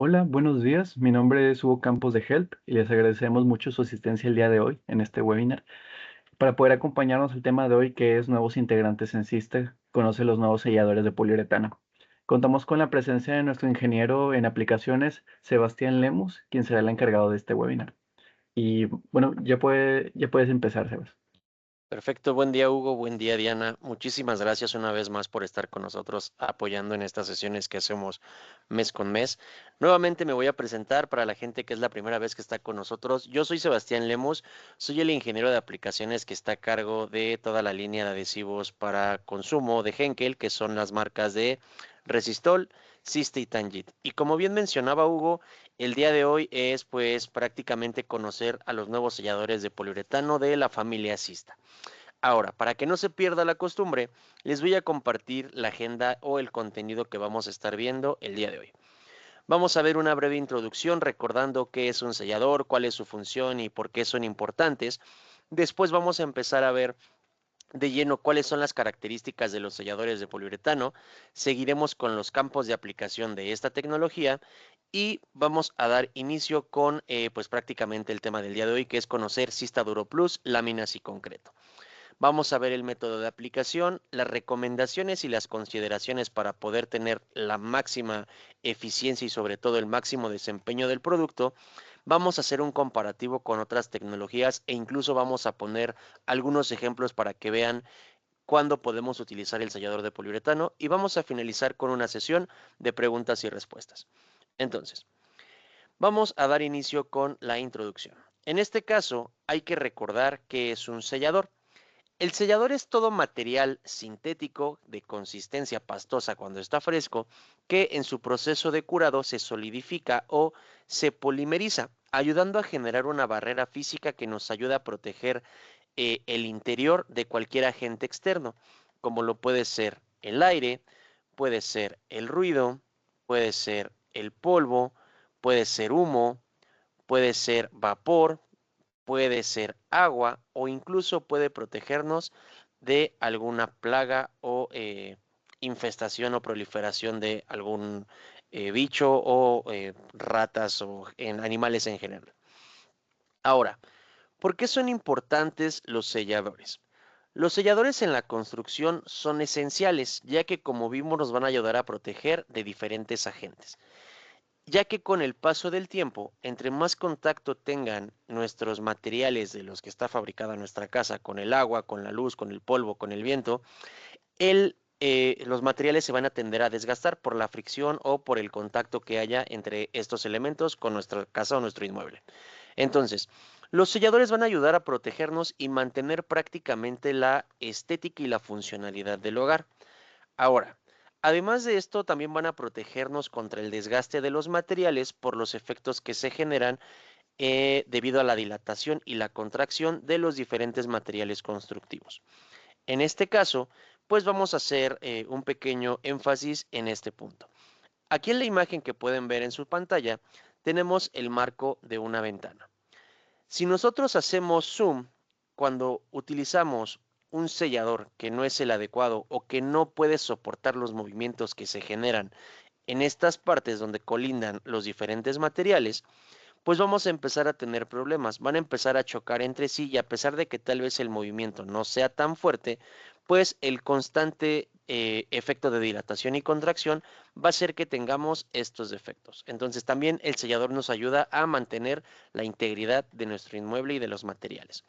Hola, buenos días. Mi nombre es Hugo Campos de Help y les agradecemos mucho su asistencia el día de hoy en este webinar para poder acompañarnos al tema de hoy que es nuevos integrantes en SISTE, conoce los nuevos selladores de poliuretano. Contamos con la presencia de nuestro ingeniero en aplicaciones, Sebastián Lemus, quien será el encargado de este webinar. Y bueno, ya puedes empezar, Sebas. Perfecto, buen día Hugo, buen día Diana. Muchísimas gracias una vez más por estar con nosotros apoyando en estas sesiones que hacemos mes con mes. Nuevamente me voy a presentar para la gente que es la primera vez que está con nosotros. Yo soy Sebastián Lemos, soy el ingeniero de aplicaciones que está a cargo de toda la línea de adhesivos para consumo de Henkel, que son las marcas de Resistol, Siste y Tangit. Y como bien mencionaba Hugo, el día de hoy es pues prácticamente conocer a los nuevos selladores de poliuretano de la familia Sista. Ahora, para que no se pierda la costumbre, les voy a compartir la agenda o el contenido que vamos a estar viendo el día de hoy. Vamos a ver una breve introducción recordando qué es un sellador, cuál es su función y por qué son importantes. Después vamos a empezar a ver de lleno cuáles son las características de los selladores de poliuretano. Seguiremos con los campos de aplicación de esta tecnología y vamos a dar inicio con pues prácticamente el tema del día de hoy, que es conocer Sista Duro Plus, láminas y concreto. Vamos a ver el método de aplicación, las recomendaciones y las consideraciones para poder tener la máxima eficiencia y sobre todo el máximo desempeño del producto. Vamos a hacer un comparativo con otras tecnologías e incluso vamos a poner algunos ejemplos para que vean cuándo podemos utilizar el sellador de poliuretano y vamos a finalizar con una sesión de preguntas y respuestas. Entonces, vamos a dar inicio con la introducción. En este caso, hay que recordar que es un sellador. El sellador es todo material sintético de consistencia pastosa cuando está fresco que en su proceso de curado se solidifica o se polimeriza, ayudando a generar una barrera física que nos ayuda a proteger el interior de cualquier agente externo, como lo puede ser el aire, puede ser el ruido, puede ser el polvo, puede ser humo, puede ser vapor, puede ser agua o incluso puede protegernos de alguna plaga o infestación o proliferación de algún bicho o ratas o en animales en general. Ahora, ¿por qué son importantes los selladores? Los selladores en la construcción son esenciales, ya que como vimos nos van a ayudar a proteger de diferentes agentes, ya que con el paso del tiempo, entre más contacto tengan nuestros materiales de los que está fabricada nuestra casa con el agua, con la luz, con el polvo, con el viento, los materiales se van a tender a desgastar por la fricción o por el contacto que haya entre estos elementos con nuestra casa o nuestro inmueble. Entonces, los selladores van a ayudar a protegernos y mantener prácticamente la estética y la funcionalidad del hogar. Ahora, además de esto, también van a protegernos contra el desgaste de los materiales por los efectos que se generan debido a la dilatación y la contracción de los diferentes materiales constructivos. En este caso, pues vamos a hacer un pequeño énfasis en este punto. Aquí en la imagen que pueden ver en su pantalla, tenemos el marco de una ventana. Si nosotros hacemos zoom, cuando utilizamos un sellador que no es el adecuado o que no puede soportar los movimientos que se generan en estas partes donde colindan los diferentes materiales, pues vamos a empezar a tener problemas, van a empezar a chocar entre sí y a pesar de que tal vez el movimiento no sea tan fuerte, pues el constante efecto de dilatación y contracción va a hacer que tengamos estos defectos. Entonces también el sellador nos ayuda a mantener la integridad de nuestro inmueble y de los materiales.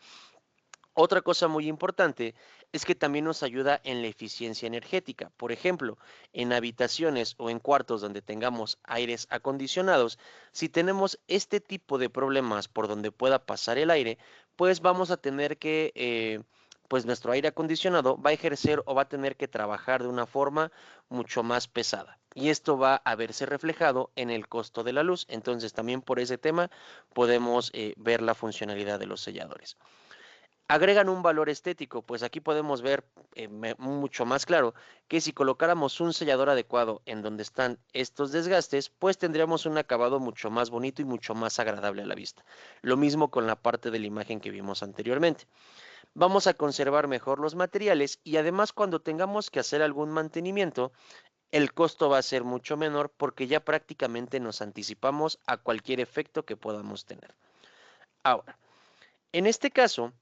Otra cosa muy importante es que también nos ayuda en la eficiencia energética. Por ejemplo, en habitaciones o en cuartos donde tengamos aires acondicionados, si tenemos este tipo de problemas por donde pueda pasar el aire, pues vamos a tener que, pues nuestro aire acondicionado va a ejercer o va a tener que trabajar de una forma mucho más pesada. Y esto va a verse reflejado en el costo de la luz. Entonces, también por ese tema podemos ver la funcionalidad de los selladores. Agregan un valor estético, pues aquí podemos ver mucho más claro que si colocáramos un sellador adecuado en donde están estos desgastes, pues tendríamos un acabado mucho más bonito y mucho más agradable a la vista. Lo mismo con la parte de la imagen que vimos anteriormente. Vamos a conservar mejor los materiales y además cuando tengamos que hacer algún mantenimiento, el costo va a ser mucho menor porque ya prácticamente nos anticipamos a cualquier efecto que podamos tener. Ahora, en este caso,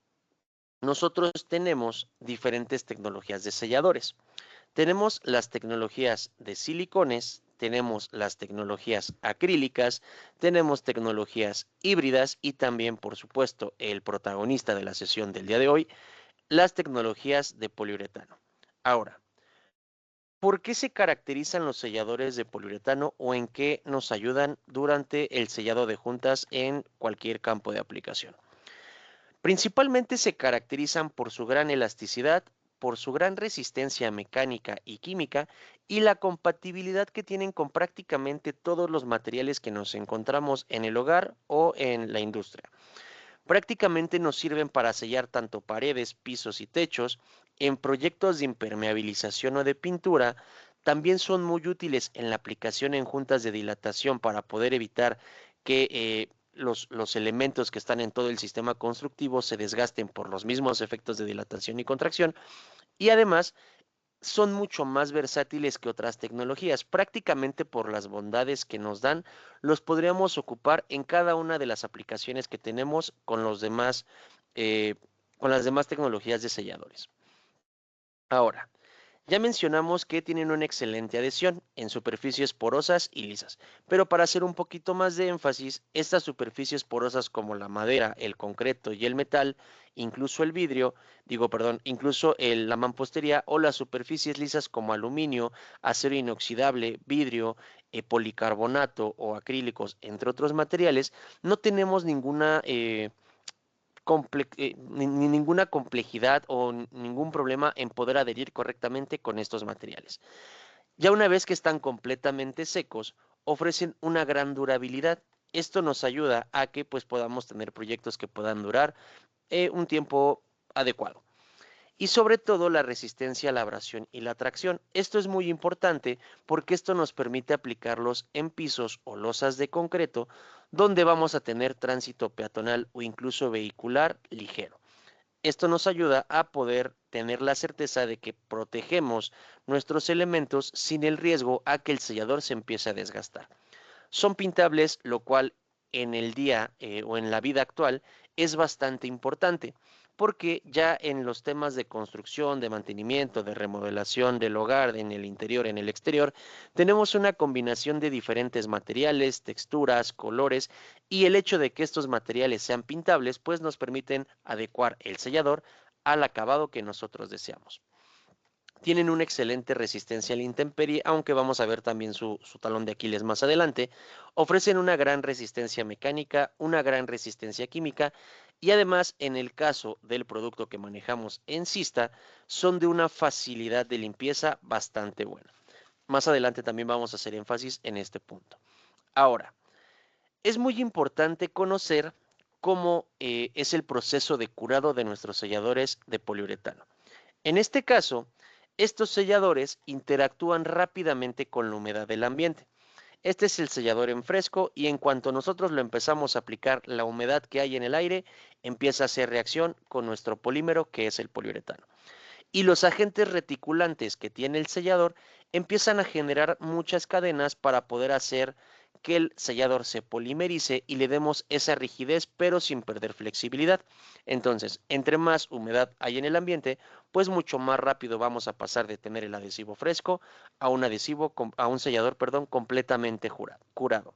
nosotros tenemos diferentes tecnologías de selladores. Tenemos las tecnologías de silicones, tenemos las tecnologías acrílicas, tenemos tecnologías híbridas y también, por supuesto, el protagonista de la sesión del día de hoy, las tecnologías de poliuretano. Ahora, ¿por qué se caracterizan los selladores de poliuretano o en qué nos ayudan durante el sellado de juntas en cualquier campo de aplicación? Principalmente se caracterizan por su gran elasticidad, por su gran resistencia mecánica y química y la compatibilidad que tienen con prácticamente todos los materiales que nos encontramos en el hogar o en la industria. Prácticamente nos sirven para sellar tanto paredes, pisos y techos. En proyectos de impermeabilización o de pintura, también son muy útiles en la aplicación en juntas de dilatación para poder evitar que los elementos que están en todo el sistema constructivo se desgasten por los mismos efectos de dilatación y contracción. Y además, son mucho más versátiles que otras tecnologías. Prácticamente por las bondades que nos dan, los podríamos ocupar en cada una de las aplicaciones que tenemos con los demás, eh, con las demás tecnologías de selladores. Ahora, ya mencionamos que tienen una excelente adhesión en superficies porosas y lisas, pero para hacer un poquito más de énfasis, estas superficies porosas como la madera, el concreto y el metal, incluso el vidrio, incluso la mampostería o las superficies lisas como aluminio, acero inoxidable, vidrio, policarbonato o acrílicos, entre otros materiales, no tenemos ninguna complejidad o ningún problema en poder adherir correctamente con estos materiales. Ya una vez que están completamente secos, ofrecen una gran durabilidad. Esto nos ayuda a que pues, podamos tener proyectos que puedan durar un tiempo adecuado. Y sobre todo la resistencia a la abrasión y la tracción. Esto es muy importante porque esto nos permite aplicarlos en pisos o losas de concreto donde vamos a tener tránsito peatonal o incluso vehicular ligero. Esto nos ayuda a poder tener la certeza de que protegemos nuestros elementos sin el riesgo a que el sellador se empiece a desgastar. Son pintables, lo cual en el día o en la vida actual es bastante importante, porque ya en los temas de construcción, de mantenimiento, de remodelación del hogar, en el interior, en el exterior, tenemos una combinación de diferentes materiales, texturas, colores, y el hecho de que estos materiales sean pintables, pues nos permiten adecuar el sellador al acabado que nosotros deseamos. Tienen una excelente resistencia a la intemperie, aunque vamos a ver también su talón de Aquiles más adelante. Ofrecen una gran resistencia mecánica, una gran resistencia química y además en el caso del producto que manejamos en Sista, son de una facilidad de limpieza bastante buena. Más adelante también vamos a hacer énfasis en este punto. Ahora, es muy importante conocer cómo es el proceso de curado de nuestros selladores de poliuretano. En este caso, estos selladores interactúan rápidamente con la humedad del ambiente. Este es el sellador en fresco y en cuanto nosotros lo empezamos a aplicar, la humedad que hay en el aire empieza a hacer reacción con nuestro polímero que es el poliuretano. Y los agentes reticulantes que tiene el sellador empiezan a generar muchas cadenas para poder hacer que el sellador se polimerice y le demos esa rigidez pero sin perder flexibilidad. Entonces, entre más humedad hay en el ambiente, pues mucho más rápido vamos a pasar de tener el adhesivo fresco a un sellador, completamente curado.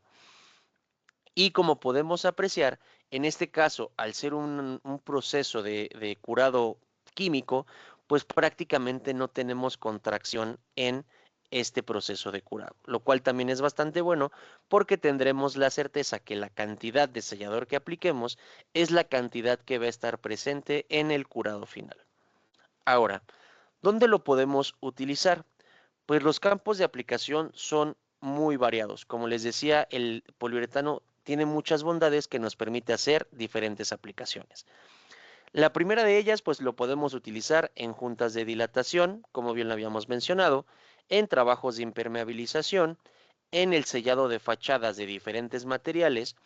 Y como podemos apreciar, en este caso, al ser un proceso de curado químico, pues prácticamente no tenemos contracción en este proceso de curado, lo cual también es bastante bueno porque tendremos la certeza que la cantidad de sellador que apliquemos es la cantidad que va a estar presente en el curado final. Ahora, ¿dónde lo podemos utilizar? Pues los campos de aplicación son muy variados. Como les decía, el poliuretano tiene muchas bondades que nos permite hacer diferentes aplicaciones. La primera de ellas, pues lo podemos utilizar en juntas de dilatación, como bien lo habíamos mencionado, en trabajos de impermeabilización, en el sellado de fachadas de diferentes materiales,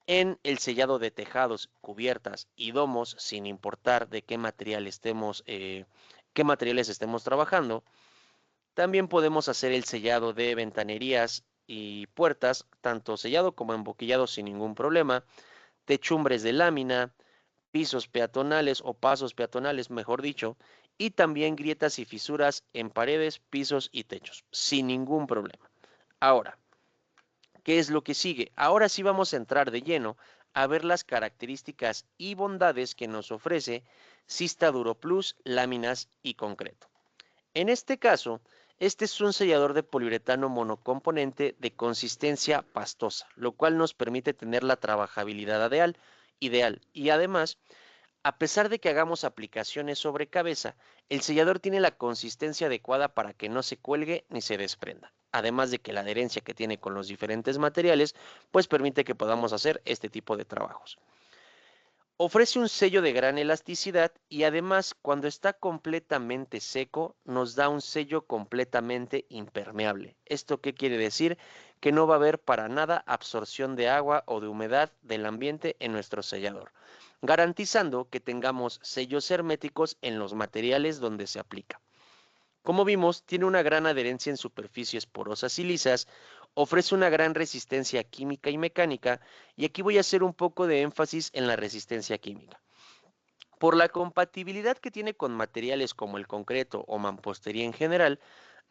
en el sellado de tejados, cubiertas y domos, sin importar de qué materiales estemos trabajando, También podemos hacer el sellado de ventanerías y puertas, tanto sellado como emboquillado sin ningún problema, techumbres de lámina, pisos peatonales o pasos peatonales, mejor dicho, y también grietas y fisuras en paredes, pisos y techos, sin ningún problema. Ahora, ¿qué es lo que sigue? Ahora sí vamos a entrar de lleno a ver las características y bondades que nos ofrece Sista Duro Plus, láminas y concreto. En este caso, este es un sellador de poliuretano monocomponente de consistencia pastosa, lo cual nos permite tener la trabajabilidad ideal y además a pesar de que hagamos aplicaciones sobre cabeza, el sellador tiene la consistencia adecuada para que no se cuelgue ni se desprenda. Además de que la adherencia que tiene con los diferentes materiales, pues permite que podamos hacer este tipo de trabajos. Ofrece un sello de gran elasticidad y además cuando está completamente seco nos da un sello completamente impermeable. ¿Esto qué quiere decir? Que no va a haber para nada absorción de agua o de humedad del ambiente en nuestro sellador, garantizando que tengamos sellos herméticos en los materiales donde se aplica. Como vimos, tiene una gran adherencia en superficies porosas y lisas, ofrece una gran resistencia química y mecánica, y aquí voy a hacer un poco de énfasis en la resistencia química. Por la compatibilidad que tiene con materiales como el concreto o mampostería en general,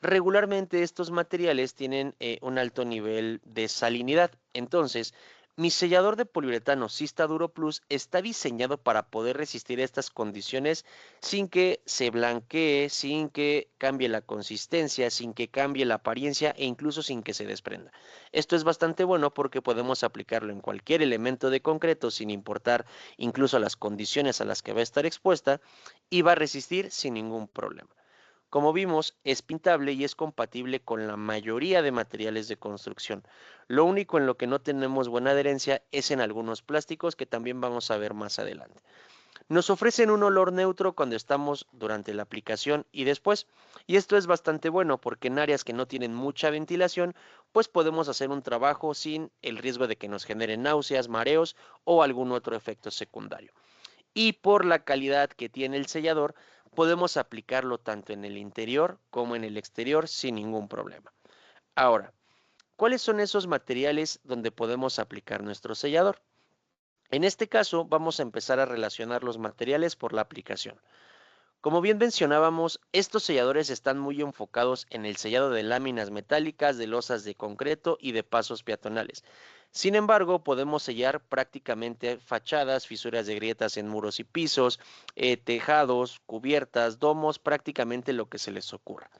regularmente estos materiales tienen un alto nivel de salinidad. Entonces, mi sellador de poliuretano Sista Duro Plus está diseñado para poder resistir estas condiciones sin que se blanquee, sin que cambie la consistencia, sin que cambie la apariencia e incluso sin que se desprenda. Esto es bastante bueno porque podemos aplicarlo en cualquier elemento de concreto sin importar incluso las condiciones a las que va a estar expuesta y va a resistir sin ningún problema. Como vimos, es pintable y es compatible con la mayoría de materiales de construcción. Lo único en lo que no tenemos buena adherencia es en algunos plásticos que también vamos a ver más adelante. Nos ofrecen un olor neutro cuando estamos durante la aplicación y después, y esto es bastante bueno porque en áreas que no tienen mucha ventilación, pues podemos hacer un trabajo sin el riesgo de que nos generen náuseas, mareos o algún otro efecto secundario. Y por la calidad que tiene el sellador, podemos aplicarlo tanto en el interior como en el exterior sin ningún problema. Ahora, ¿cuáles son esos materiales donde podemos aplicar nuestro sellador? En este caso, vamos a empezar a relacionar los materiales por la aplicación. Como bien mencionábamos, estos selladores están muy enfocados en el sellado de láminas metálicas, de losas de concreto y de pasos peatonales. Sin embargo, podemos sellar prácticamente fachadas, fisuras de grietas en muros y pisos, tejados, cubiertas, domos, prácticamente lo que se les ocurra.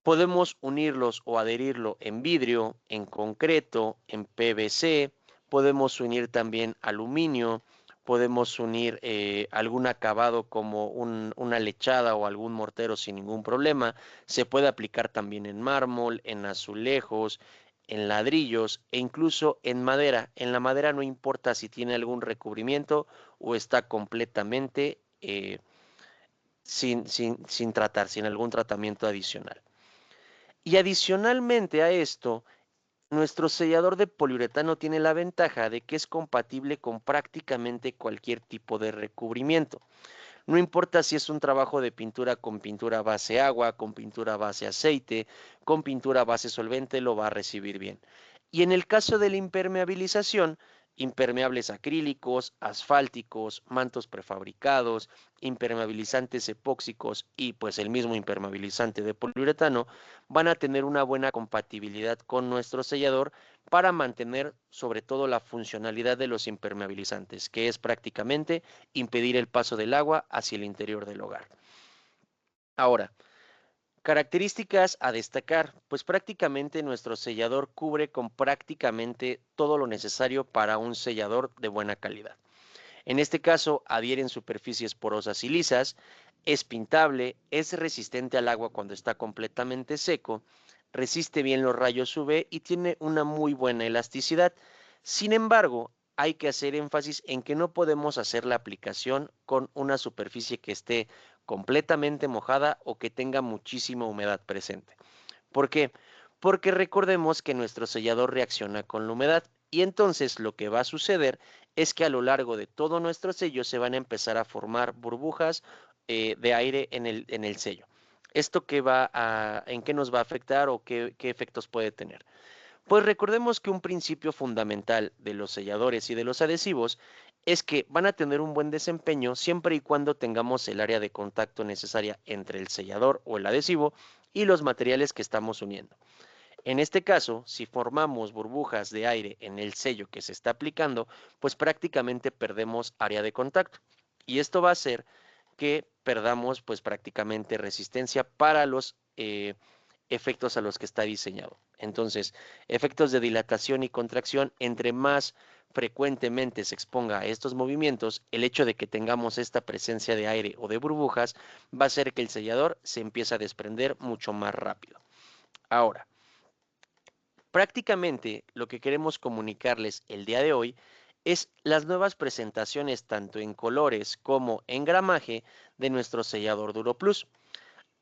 Podemos unirlos o adherirlo en vidrio, en concreto, en PVC, podemos unir también aluminio, podemos unir algún acabado como una lechada o algún mortero sin ningún problema. Se puede aplicar también en mármol, en azulejos, en ladrillos e incluso en madera. En la madera no importa si tiene algún recubrimiento o está completamente sin tratar, sin algún tratamiento adicional. Y adicionalmente a esto, nuestro sellador de poliuretano tiene la ventaja de que es compatible con prácticamente cualquier tipo de recubrimiento. No importa si es un trabajo de pintura con pintura base agua, con pintura base aceite, con pintura base solvente, lo va a recibir bien. Y en el caso de la impermeabilización, impermeables acrílicos, asfálticos, mantos prefabricados, impermeabilizantes epóxicos y pues el mismo impermeabilizante de poliuretano van a tener una buena compatibilidad con nuestro sellador para mantener sobre todo la funcionalidad de los impermeabilizantes, que es prácticamente impedir el paso del agua hacia el interior del hogar. Ahora, características a destacar, pues prácticamente nuestro sellador cubre con prácticamente todo lo necesario para un sellador de buena calidad. En este caso, adhiere en superficies porosas y lisas, es pintable, es resistente al agua cuando está completamente seco, resiste bien los rayos UV y tiene una muy buena elasticidad. Sin embargo, hay que hacer énfasis en que no podemos hacer la aplicación con una superficie que esté completamente mojada o que tenga muchísima humedad presente. ¿Por qué? Porque recordemos que nuestro sellador reacciona con la humedad y entonces lo que va a suceder es que a lo largo de todo nuestro sello se van a empezar a formar burbujas de aire en el sello. ¿Esto en qué nos va a afectar o qué efectos puede tener? Pues recordemos que un principio fundamental de los selladores y de los adhesivos es que van a tener un buen desempeño siempre y cuando tengamos el área de contacto necesaria entre el sellador o el adhesivo y los materiales que estamos uniendo. En este caso, si formamos burbujas de aire en el sello que se está aplicando, pues prácticamente perdemos área de contacto. Y esto va a hacer que perdamos pues prácticamente resistencia para los efectos a los que está diseñado. Entonces, efectos de dilatación y contracción, entre más frecuentemente se exponga a estos movimientos, el hecho de que tengamos esta presencia de aire o de burbujas va a hacer que el sellador se empiece a desprender mucho más rápido. Ahora, prácticamente lo que queremos comunicarles el día de hoy es las nuevas presentaciones tanto en colores como en gramaje de nuestro sellador Duro Plus.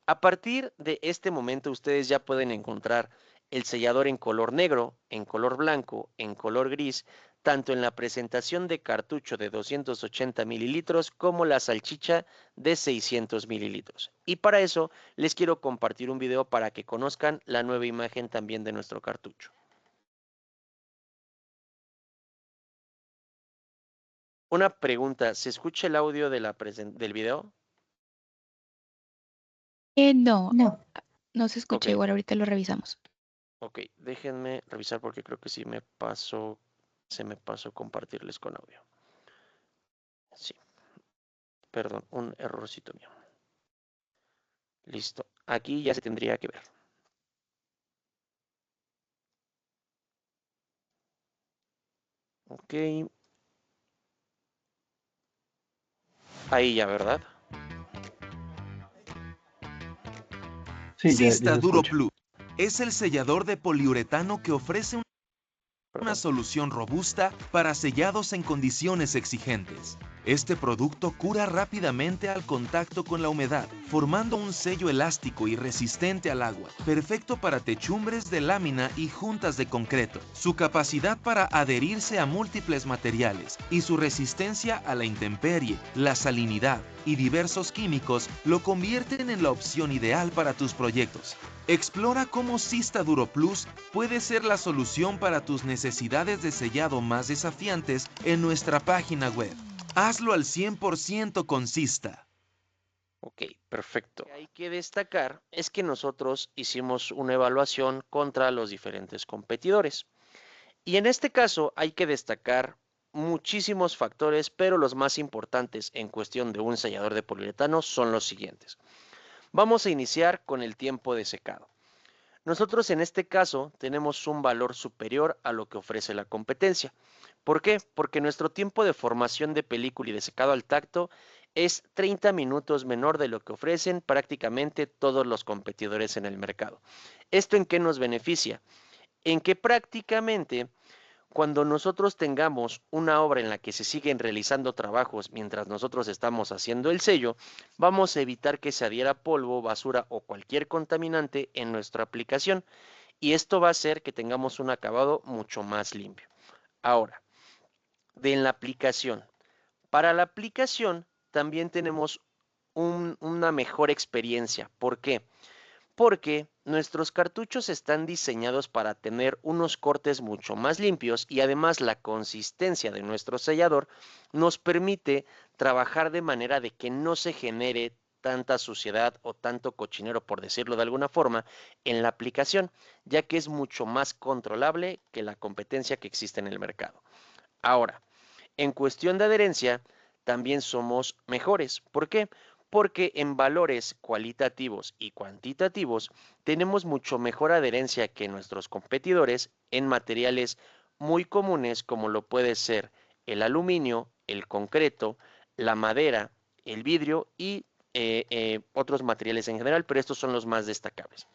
A partir de este momento ustedes ya pueden encontrar el sellador en color negro, en color blanco, en color gris, tanto en la presentación de cartucho de 280 mililitros como la salchicha de 600 mililitros. Y para eso les quiero compartir un video para que conozcan la nueva imagen también de nuestro cartucho. Una pregunta, ¿se escucha el audio de del video? No, No. no se escucha, Ok, igual ahorita lo revisamos. ok, déjenme revisar porque creo que sí se me pasó compartirles con audio. Sí, perdón, un errorcito mío. Listo, aquí ya se tendría que ver. Ok, ahí ya, ¿verdad? Sí, ya Sista se Duro escucha. Plus es el sellador de poliuretano que ofrece una Perdón. solución robusta para sellados en condiciones exigentes. Este producto cura rápidamente al contacto con la humedad, formando un sello elástico y resistente al agua, perfecto para techumbres de lámina y juntas de concreto. Su capacidad para adherirse a múltiples materiales y su resistencia a la intemperie, la salinidad y diversos químicos lo convierten en la opción ideal para tus proyectos. Explora cómo Sista Duro Plus puede ser la solución para tus necesidades de sellado más desafiantes en nuestra página web. Hazlo al 100% con Sista. Ok, perfecto. Lo que hay que destacar es que nosotros hicimos una evaluación contra los diferentes competidores. Y en este caso hay que destacar muchísimos factores, pero los más importantes en cuestión de un sellador de poliuretano son los siguientes. Vamos a iniciar con el tiempo de secado. Nosotros en este caso tenemos un valor superior a lo que ofrece la competencia. ¿Por qué? Porque nuestro tiempo de formación de película y de secado al tacto es 30 minutos menor de lo que ofrecen prácticamente todos los competidores en el mercado. ¿Esto en qué nos beneficia? En que prácticamente cuando nosotros tengamos una obra en la que se siguen realizando trabajos mientras nosotros estamos haciendo el sello, vamos a evitar que se adhiera polvo, basura o cualquier contaminante en nuestra aplicación y esto va a hacer que tengamos un acabado mucho más limpio. Ahora, de la aplicación. Para la aplicación también tenemos una mejor experiencia. ¿Por qué? Porque nuestros cartuchos están diseñados para tener unos cortes mucho más limpios y además la consistencia de nuestro sellador nos permite trabajar de manera de que no se genere tanta suciedad o tanto cochinero, por decirlo de alguna forma, en la aplicación, ya que es mucho más controlable que la competencia que existe en el mercado. Ahora, en cuestión de adherencia, también somos mejores. ¿Por qué? Porque en valores cualitativos y cuantitativos tenemos mucho mejor adherencia que nuestros competidores en materiales muy comunes como lo puede ser el aluminio, el concreto, la madera, el vidrio y otros materiales en general, pero estos son los más destacables.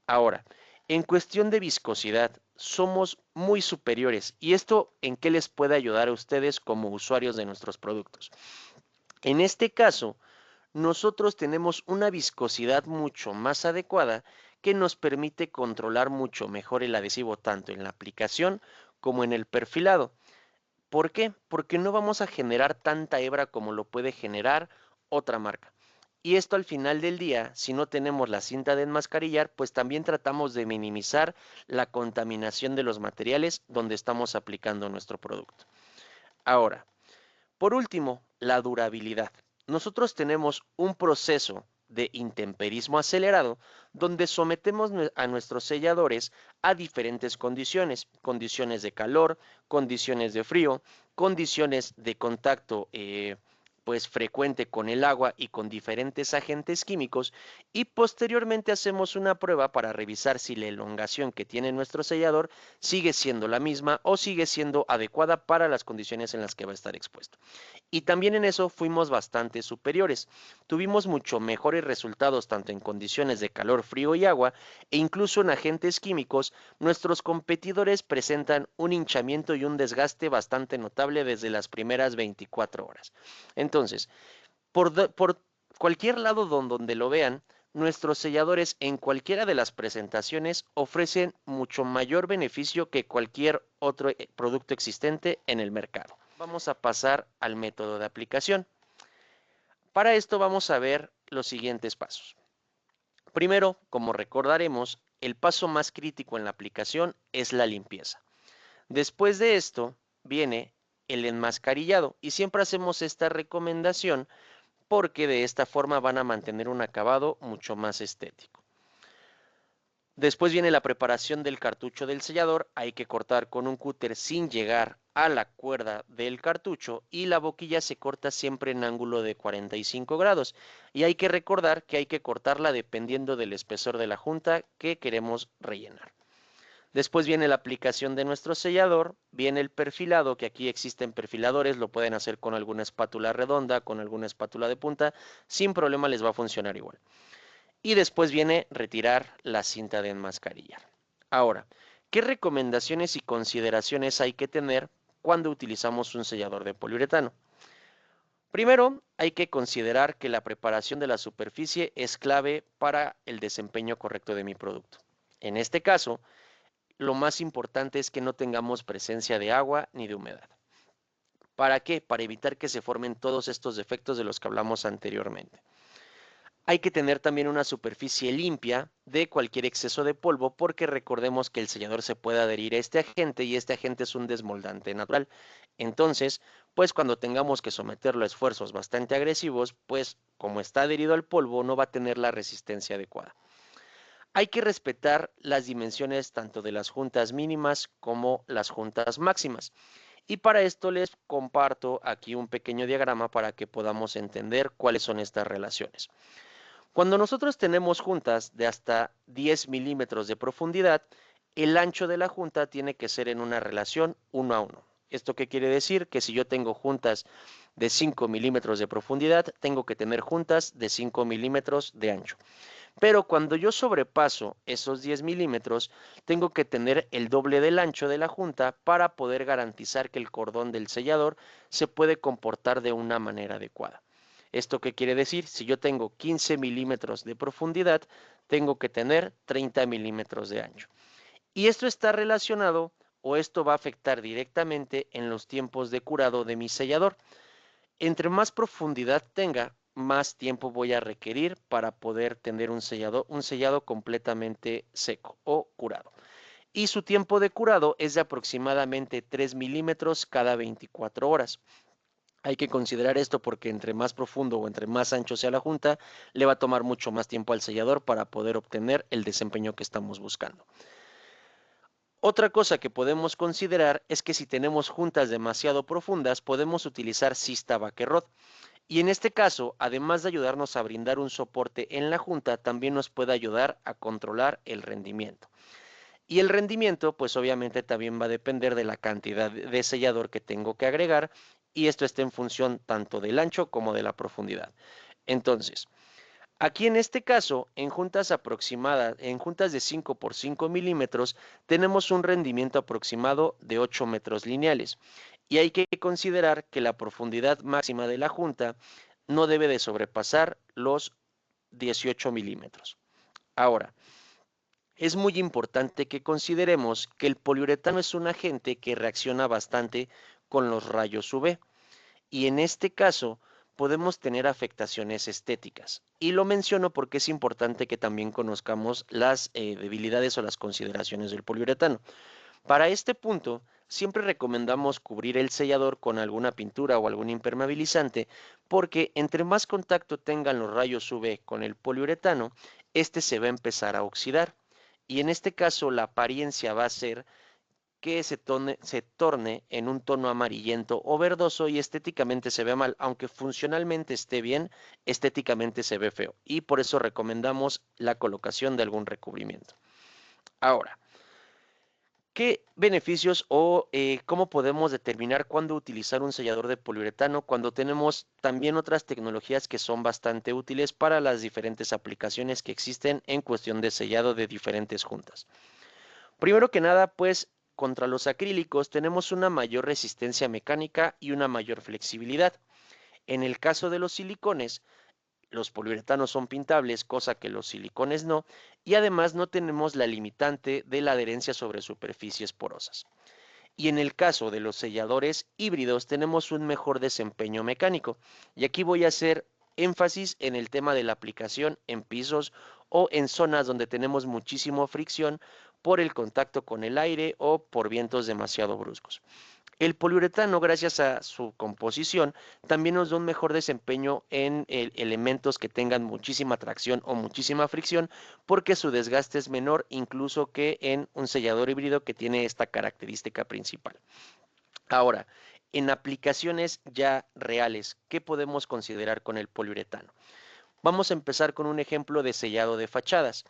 Ahora, en cuestión de viscosidad, somos muy superiores. ¿Y esto en qué les puede ayudar a ustedes como usuarios de nuestros productos? En este caso, nosotros tenemos una viscosidad mucho más adecuada que nos permite controlar mucho mejor el adhesivo tanto en la aplicación como en el perfilado. ¿Por qué? Porque no vamos a generar tanta hebra como lo puede generar otra marca. Y esto al final del día, si no tenemos la cinta de enmascarillar, pues también tratamos de minimizar la contaminación de los materiales donde estamos aplicando nuestro producto. Ahora, por último, la durabilidad. Nosotros tenemos un proceso de intemperismo acelerado donde sometemos a nuestros selladores a diferentes condiciones, condiciones de calor, condiciones de frío, condiciones de contacto pues frecuente con el agua y con diferentes agentes químicos, y posteriormente hacemos una prueba para revisar si la elongación que tiene nuestro sellador sigue siendo la misma o sigue siendo adecuada para las condiciones en las que va a estar expuesto. Y también en eso fuimos bastante superiores. Tuvimos mucho mejores resultados tanto en condiciones de calor, frío y agua, e incluso en agentes químicos. Nuestros competidores presentan un hinchamiento y un desgaste bastante notable desde las primeras 24 horas. Entonces, por cualquier lado donde lo vean, nuestros selladores en cualquiera de las presentaciones ofrecen mucho mayor beneficio que cualquier otro producto existente en el mercado. Vamos a pasar al método de aplicación. Para esto vamos a ver los siguientes pasos. Primero, como recordaremos, el paso más crítico en la aplicación es la limpieza. Después de esto viene el enmascarillado, y siempre hacemos esta recomendación porque de esta forma van a mantener un acabado mucho más estético. Después viene la preparación del cartucho del sellador. Hay que cortar con un cúter sin llegar a la cuerda del cartucho, y la boquilla se corta siempre en ángulo de 45 grados. Y hay que recordar que hay que cortarla dependiendo del espesor de la junta que queremos rellenar. Después viene la aplicación de nuestro sellador, viene el perfilado, que aquí existen perfiladores, lo pueden hacer con alguna espátula redonda, con alguna espátula de punta, sin problema les va a funcionar igual. Y después viene retirar la cinta de enmascarillar. Ahora, ¿qué recomendaciones y consideraciones hay que tener cuando utilizamos un sellador de poliuretano? Primero, hay que considerar que la preparación de la superficie es clave para el desempeño correcto de mi producto. En este caso, lo más importante es que no tengamos presencia de agua ni de humedad. ¿Para qué? Para evitar que se formen todos estos defectos de los que hablamos anteriormente. Hay que tener también una superficie limpia de cualquier exceso de polvo, porque recordemos que el sellador se puede adherir a este agente y este agente es un desmoldante natural. Entonces, pues cuando tengamos que someterlo a esfuerzos bastante agresivos, pues como está adherido al polvo no va a tener la resistencia adecuada. Hay que respetar las dimensiones tanto de las juntas mínimas como las juntas máximas. Y para esto les comparto aquí un pequeño diagrama para que podamos entender cuáles son estas relaciones. Cuando nosotros tenemos juntas de hasta 10 milímetros de profundidad, el ancho de la junta tiene que ser en una relación 1 a 1. ¿Esto qué quiere decir? Que si yo tengo juntas de 5 milímetros de profundidad, tengo que tener juntas de 5 milímetros de ancho. Pero cuando yo sobrepaso esos 10 milímetros, tengo que tener el doble del ancho de la junta para poder garantizar que el cordón del sellador se puede comportar de una manera adecuada. ¿Esto qué quiere decir? Si yo tengo 15 milímetros de profundidad, tengo que tener 30 milímetros de ancho. Y esto está relacionado, o esto va a afectar directamente en los tiempos de curado de mi sellador. Entre más profundidad tenga, más tiempo voy a requerir para poder tener un sellado completamente seco o curado. Y su tiempo de curado es de aproximadamente 3 milímetros cada 24 horas. Hay que considerar esto porque entre más profundo o entre más ancho sea la junta, le va a tomar mucho más tiempo al sellador para poder obtener el desempeño que estamos buscando. Otra cosa que podemos considerar es que si tenemos juntas demasiado profundas, podemos utilizar Cista Baquerrod. Y en este caso, además de ayudarnos a brindar un soporte en la junta, también nos puede ayudar a controlar el rendimiento. Y el rendimiento, pues obviamente también va a depender de la cantidad de sellador que tengo que agregar, y esto está en función tanto del ancho como de la profundidad. Entonces, aquí en este caso, en juntas aproximadas, en juntas de 5 por 5 milímetros, tenemos un rendimiento aproximado de 8 metros lineales. Y hay que considerar que la profundidad máxima de la junta no debe de sobrepasar los 18 milímetros. Ahora, es muy importante que consideremos que el poliuretano es un agente que reacciona bastante con los rayos UV. Y en este caso, podemos tener afectaciones estéticas. Y lo menciono porque es importante que también conozcamos las debilidades o las consideraciones del poliuretano. Para este punto, siempre recomendamos cubrir el sellador con alguna pintura o algún impermeabilizante, porque entre más contacto tengan los rayos UV con el poliuretano, este se va a empezar a oxidar. Y en este caso, la apariencia va a ser que se torne en un tono amarillento o verdoso y estéticamente se ve mal, aunque funcionalmente esté bien, estéticamente se ve feo. Y por eso recomendamos la colocación de algún recubrimiento. Ahora, ¿qué beneficios o cómo podemos determinar cuándo utilizar un sellador de poliuretano cuando tenemos también otras tecnologías que son bastante útiles para las diferentes aplicaciones que existen en cuestión de sellado de diferentes juntas? Primero que nada, pues contra los acrílicos tenemos una mayor resistencia mecánica y una mayor flexibilidad. En el caso de los silicones, los poliuretanos son pintables, cosa que los silicones no, y además no tenemos la limitante de la adherencia sobre superficies porosas. Y en el caso de los selladores híbridos tenemos un mejor desempeño mecánico. Y aquí voy a hacer énfasis en el tema de la aplicación en pisos o en zonas donde tenemos muchísima fricción por el contacto con el aire o por vientos demasiado bruscos. El poliuretano, gracias a su composición, también nos da un mejor desempeño en elementos que tengan muchísima tracción o muchísima fricción, porque su desgaste es menor incluso que en un sellador híbrido que tiene esta característica principal. Ahora, en aplicaciones ya reales, ¿qué podemos considerar con el poliuretano? Vamos a empezar con un ejemplo de sellado de fachadas.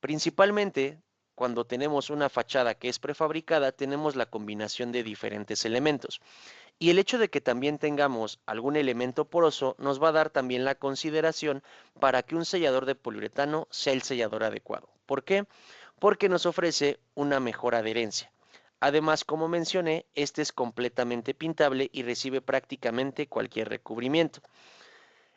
Principalmente, cuando tenemos una fachada que es prefabricada, tenemos la combinación de diferentes elementos. Y el hecho de que también tengamos algún elemento poroso nos va a dar también la consideración para que un sellador de poliuretano sea el sellador adecuado. ¿Por qué? Porque nos ofrece una mejor adherencia. Además, como mencioné, este es completamente pintable y recibe prácticamente cualquier recubrimiento.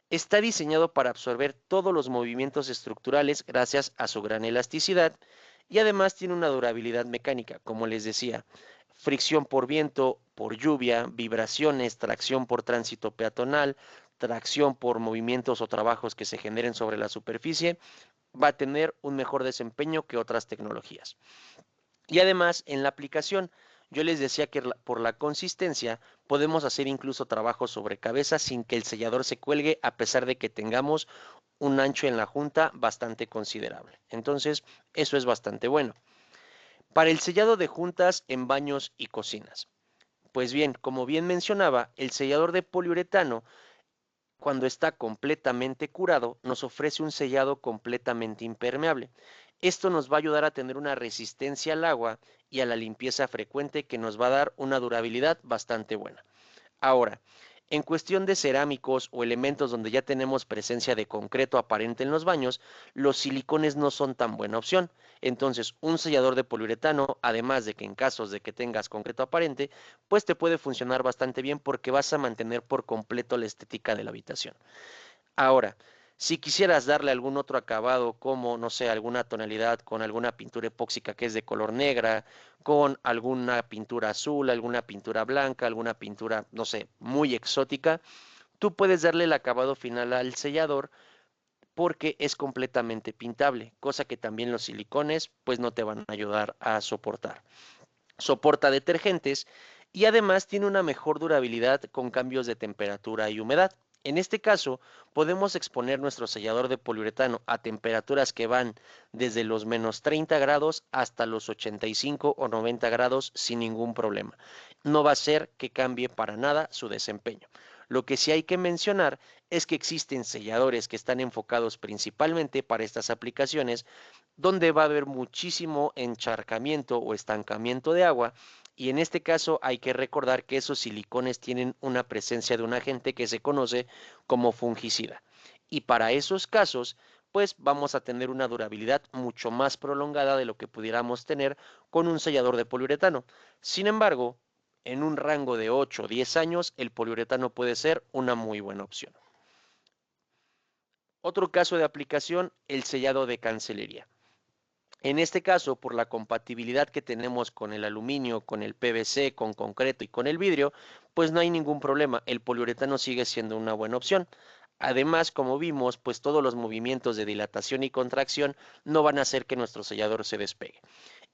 Está diseñado para absorber todos los movimientos estructurales gracias a su gran elasticidad y además tiene una durabilidad mecánica, como les decía, fricción por viento, por lluvia, vibraciones, tracción por tránsito peatonal, tracción por movimientos o trabajos que se generen sobre la superficie, va a tener un mejor desempeño que otras tecnologías. Y además, en la aplicación, yo les decía que por la consistencia podemos hacer incluso trabajos sobre cabeza sin que el sellador se cuelgue, a pesar de que tengamos un ancho en la junta bastante considerable. Entonces, eso es bastante bueno. Para el sellado de juntas en baños y cocinas. Pues bien, como bien mencionaba, el sellador de poliuretano, cuando está completamente curado, nos ofrece un sellado completamente impermeable. Esto nos va a ayudar a tener una resistencia al agua y a la limpieza frecuente que nos va a dar una durabilidad bastante buena. Ahora, en cuestión de cerámicos o elementos donde ya tenemos presencia de concreto aparente en los baños, los silicones no son tan buena opción. Entonces, un sellador de poliuretano, además de que en casos de que tengas concreto aparente, pues te puede funcionar bastante bien porque vas a mantener por completo la estética de la habitación. Ahora, si quisieras darle algún otro acabado, como, no sé, alguna tonalidad con alguna pintura epóxica que es de color negra, con alguna pintura azul, alguna pintura blanca, alguna pintura, no sé, muy exótica, tú puedes darle el acabado final al sellador porque es completamente pintable, cosa que también los silicones pues no te van a ayudar a soportar. Soporta detergentes y además tiene una mejor durabilidad con cambios de temperatura y humedad. En este caso, podemos exponer nuestro sellador de poliuretano a temperaturas que van desde los menos 30 grados hasta los 85 o 90 grados sin ningún problema. No va a ser que cambie para nada su desempeño. Lo que sí hay que mencionar es que existen selladores que están enfocados principalmente para estas aplicaciones, donde va a haber muchísimo encharcamiento o estancamiento de agua, y en este caso hay que recordar que esos silicones tienen una presencia de un agente que se conoce como fungicida. Y para esos casos, pues vamos a tener una durabilidad mucho más prolongada de lo que pudiéramos tener con un sellador de poliuretano. Sin embargo, en un rango de 8 o 10 años, el poliuretano puede ser una muy buena opción. Otro caso de aplicación, el sellado de cancelería. En este caso, por la compatibilidad que tenemos con el aluminio, con el PVC, con concreto y con el vidrio, pues no hay ningún problema. El poliuretano sigue siendo una buena opción. Además, como vimos, pues todos los movimientos de dilatación y contracción no van a hacer que nuestro sellador se despegue.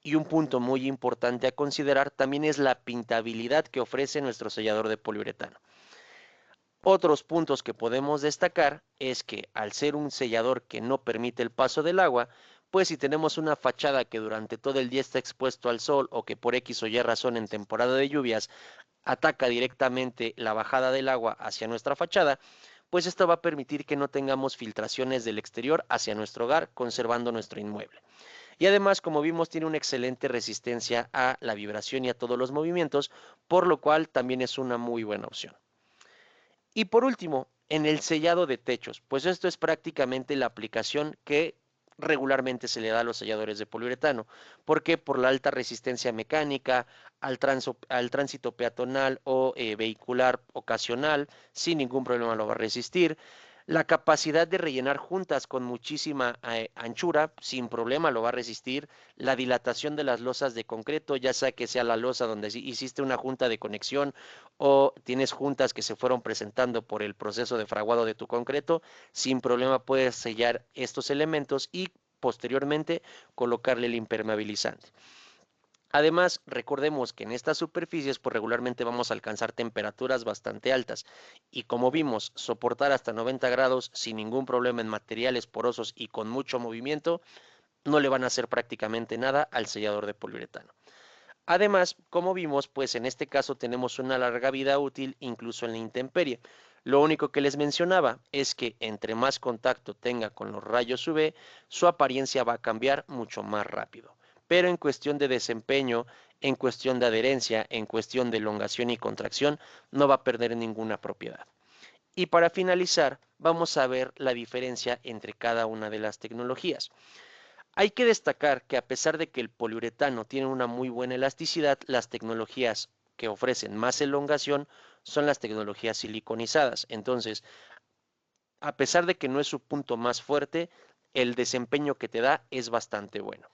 Y un punto muy importante a considerar también es la pintabilidad que ofrece nuestro sellador de poliuretano. Otros puntos que podemos destacar es que al ser un sellador que no permite el paso del agua, pues si tenemos una fachada que durante todo el día está expuesto al sol o que por X o Y razón en temporada de lluvias ataca directamente la bajada del agua hacia nuestra fachada, pues esto va a permitir que no tengamos filtraciones del exterior hacia nuestro hogar, conservando nuestro inmueble. Y además, como vimos, tiene una excelente resistencia a la vibración y a todos los movimientos, por lo cual también es una muy buena opción. Y por último, en el sellado de techos, pues esto es prácticamente la aplicación que regularmente se le da a los selladores de poliuretano. ¿Por qué? Por la alta resistencia mecánica, al tránsito peatonal o vehicular ocasional, sin ningún problema lo va a resistir. La capacidad de rellenar juntas con muchísima anchura, sin problema lo va a resistir. La dilatación de las losas de concreto, ya sea la losa donde hiciste una junta de conexión o tienes juntas que se fueron presentando por el proceso de fraguado de tu concreto, sin problema puedes sellar estos elementos y posteriormente colocarle el impermeabilizante. Además, recordemos que en estas superficies pues regularmente vamos a alcanzar temperaturas bastante altas y como vimos, soportar hasta 90 grados sin ningún problema en materiales porosos y con mucho movimiento no le van a hacer prácticamente nada al sellador de poliuretano. Además, como vimos, pues en este caso tenemos una larga vida útil incluso en la intemperie. Lo único que les mencionaba es que entre más contacto tenga con los rayos UV, su apariencia va a cambiar mucho más rápido. Pero en cuestión de desempeño, en cuestión de adherencia, en cuestión de elongación y contracción, no va a perder ninguna propiedad. Y para finalizar, vamos a ver la diferencia entre cada una de las tecnologías. Hay que destacar que a pesar de que el poliuretano tiene una muy buena elasticidad, las tecnologías que ofrecen más elongación son las tecnologías siliconizadas. Entonces, a pesar de que no es su punto más fuerte, el desempeño que te da es bastante bueno.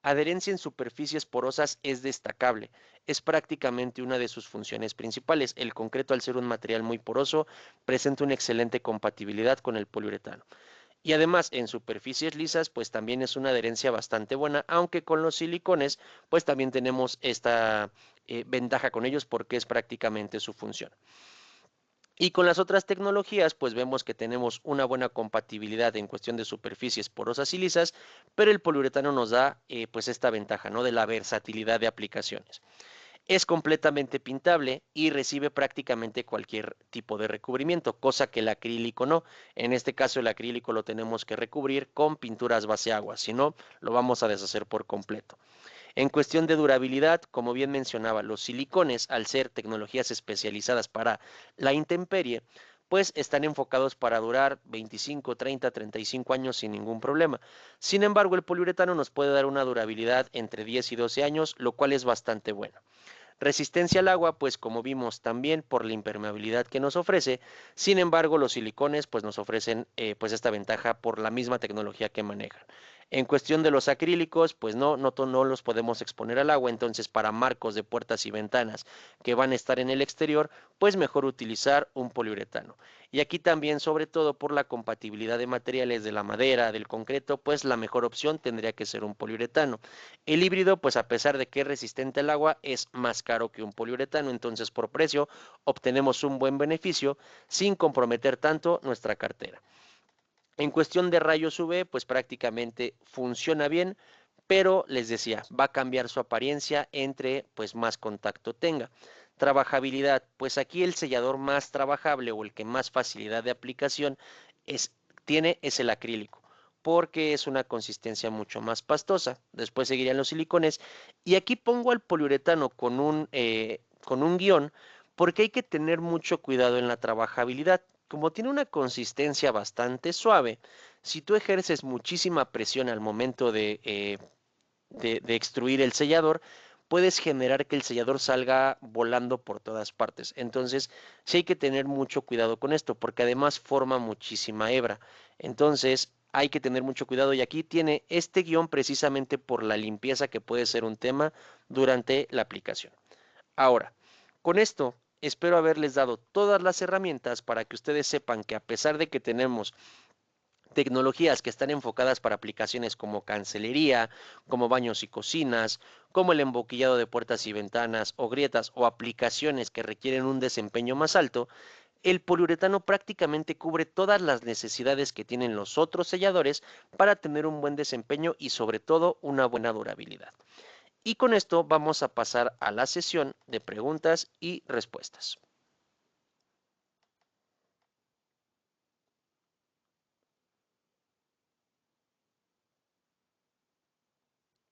Adherencia en superficies porosas es destacable, es prácticamente una de sus funciones principales. El concreto, al ser un material muy poroso, presenta una excelente compatibilidad con el poliuretano. Y además en superficies lisas pues también es una adherencia bastante buena, aunque con los silicones pues también tenemos esta ventaja con ellos porque es prácticamente su función. Y con las otras tecnologías pues vemos que tenemos una buena compatibilidad en cuestión de superficies porosas y lisas, pero el poliuretano nos da pues esta ventaja, ¿no?, de la versatilidad de aplicaciones. Es completamente pintable y recibe prácticamente cualquier tipo de recubrimiento, cosa que el acrílico no. En este caso el acrílico lo tenemos que recubrir con pinturas base agua, si no lo vamos a deshacer por completo. En cuestión de durabilidad, como bien mencionaba, los silicones, al ser tecnologías especializadas para la intemperie, pues están enfocados para durar 25, 30, 35 años sin ningún problema. Sin embargo, el poliuretano nos puede dar una durabilidad entre 10 y 12 años, lo cual es bastante bueno. Resistencia al agua, pues como vimos también por la impermeabilidad que nos ofrece. Sin embargo, los silicones pues nos ofrecen pues esta ventaja por la misma tecnología que manejan. En cuestión de los acrílicos, pues no los podemos exponer al agua, entonces para marcos de puertas y ventanas que van a estar en el exterior, pues mejor utilizar un poliuretano. Y aquí también, sobre todo por la compatibilidad de materiales de la madera, del concreto, pues la mejor opción tendría que ser un poliuretano. El híbrido, pues a pesar de que es resistente al agua, es más caro que un poliuretano, entonces por precio obtenemos un buen beneficio sin comprometer tanto nuestra cartera. En cuestión de rayos UV, pues prácticamente funciona bien, pero les decía, va a cambiar su apariencia entre pues más contacto tenga. Trabajabilidad, pues aquí el sellador más trabajable o el que más facilidad de aplicación tiene es el acrílico, porque es una consistencia mucho más pastosa. Después seguirían los silicones y aquí pongo al poliuretano con un guión porque hay que tener mucho cuidado en la trabajabilidad. Como tiene una consistencia bastante suave, si tú ejerces muchísima presión al momento de extruir el sellador, puedes generar que el sellador salga volando por todas partes. Entonces, sí hay que tener mucho cuidado con esto, porque además forma muchísima hebra. Entonces, hay que tener mucho cuidado y aquí tiene este guión precisamente por la limpieza que puede ser un tema durante la aplicación. Ahora, con esto espero haberles dado todas las herramientas para que ustedes sepan que a pesar de que tenemos tecnologías que están enfocadas para aplicaciones como cancelería, como baños y cocinas, como el emboquillado de puertas y ventanas o grietas o aplicaciones que requieren un desempeño más alto, el poliuretano prácticamente cubre todas las necesidades que tienen los otros selladores para tener un buen desempeño y sobre todo una buena durabilidad. Y con esto vamos a pasar a la sesión de preguntas y respuestas.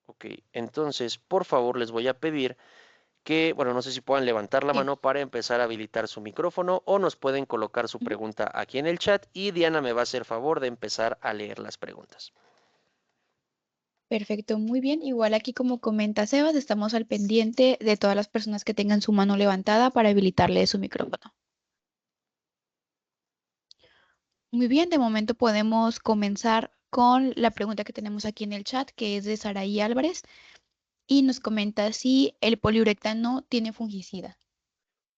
Ok, entonces por favor les voy a pedir que, bueno, no sé si puedan levantar la Sí. mano para empezar a habilitar su micrófono o nos pueden colocar su Ujú. pregunta aquí en el chat y Diana me va a hacer favor de empezar a leer las preguntas. Perfecto, muy bien. Igual aquí como comenta Sebas, estamos al pendiente de todas las personas que tengan su mano levantada para habilitarle su micrófono. Muy bien, de momento podemos comenzar con la pregunta que tenemos aquí en el chat, que es de Saraí Álvarez, y nos comenta si el poliuretano tiene fungicida.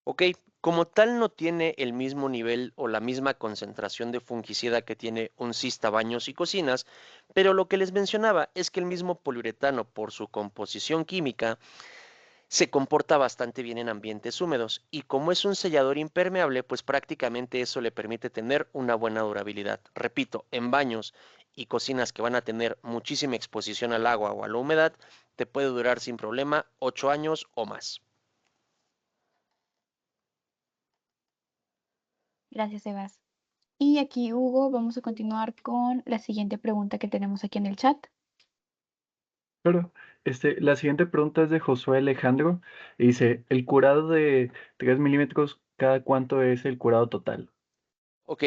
Ok, como tal no tiene el mismo nivel o la misma concentración de fungicida que tiene un Cista Baños y Cocinas, pero lo que les mencionaba es que el mismo poliuretano por su composición química se comporta bastante bien en ambientes húmedos y como es un sellador impermeable, pues prácticamente eso le permite tener una buena durabilidad. Repito, en baños y cocinas que van a tener muchísima exposición al agua o a la humedad, te puede durar sin problema 8 años o más. Gracias, Sebas. Y aquí, Hugo, vamos a continuar con la siguiente pregunta que tenemos aquí en el chat. Claro, la siguiente pregunta es de Josué Alejandro y dice, ¿el curado de 3 milímetros, cada cuánto es el curado total? Ok,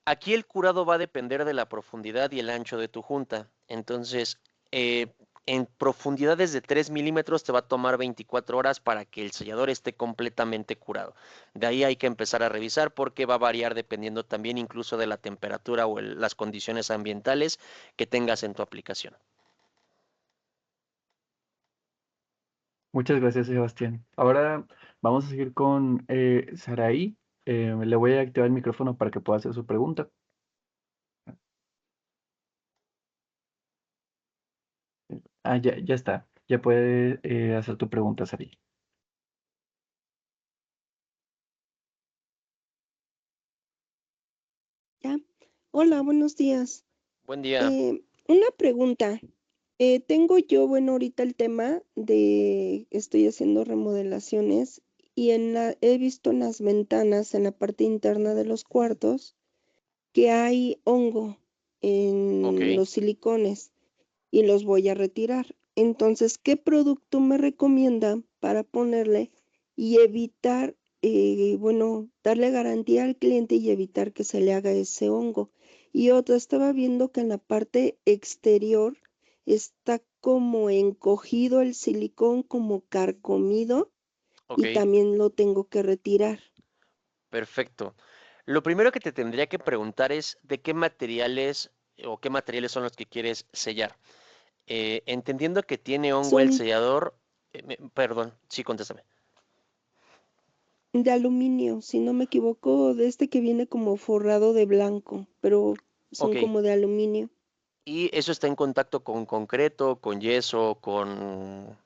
aquí el curado va a depender de la profundidad y el ancho de tu junta. Entonces, en profundidades de 3 milímetros te va a tomar 24 horas para que el sellador esté completamente curado. De ahí hay que empezar a revisar porque va a variar dependiendo también incluso de la temperatura o las condiciones ambientales que tengas en tu aplicación. Muchas gracias, Sebastián. Ahora vamos a seguir con Saraí. Le voy a activar el micrófono para que pueda hacer su pregunta. Ah, ya está. Ya puede hacer tu pregunta, Saraí. Ya. Hola, buenos días. Buen día. Una pregunta. Tengo yo, bueno, ahorita el tema de, estoy haciendo remodelaciones y he visto en las ventanas, en la parte interna de los cuartos, que hay hongo Ok. en los silicones y los voy a retirar. Entonces, ¿qué producto me recomienda para ponerle y evitar, bueno, darle garantía al cliente y evitar que se le haga ese hongo? Y otra, estaba viendo que en la parte exterior está como encogido el silicón, como carcomido, Ok. y también lo tengo que retirar. Perfecto. Lo primero que te tendría que preguntar es de qué materiales o qué materiales son los que quieres sellar. Entendiendo que tiene hongo el Son sellador, perdón, sí, contéstame. de aluminio, si no me equivoco, de este que viene como forrado de blanco, pero son Ok, como de aluminio. y eso está en contacto con concreto, con yeso, con...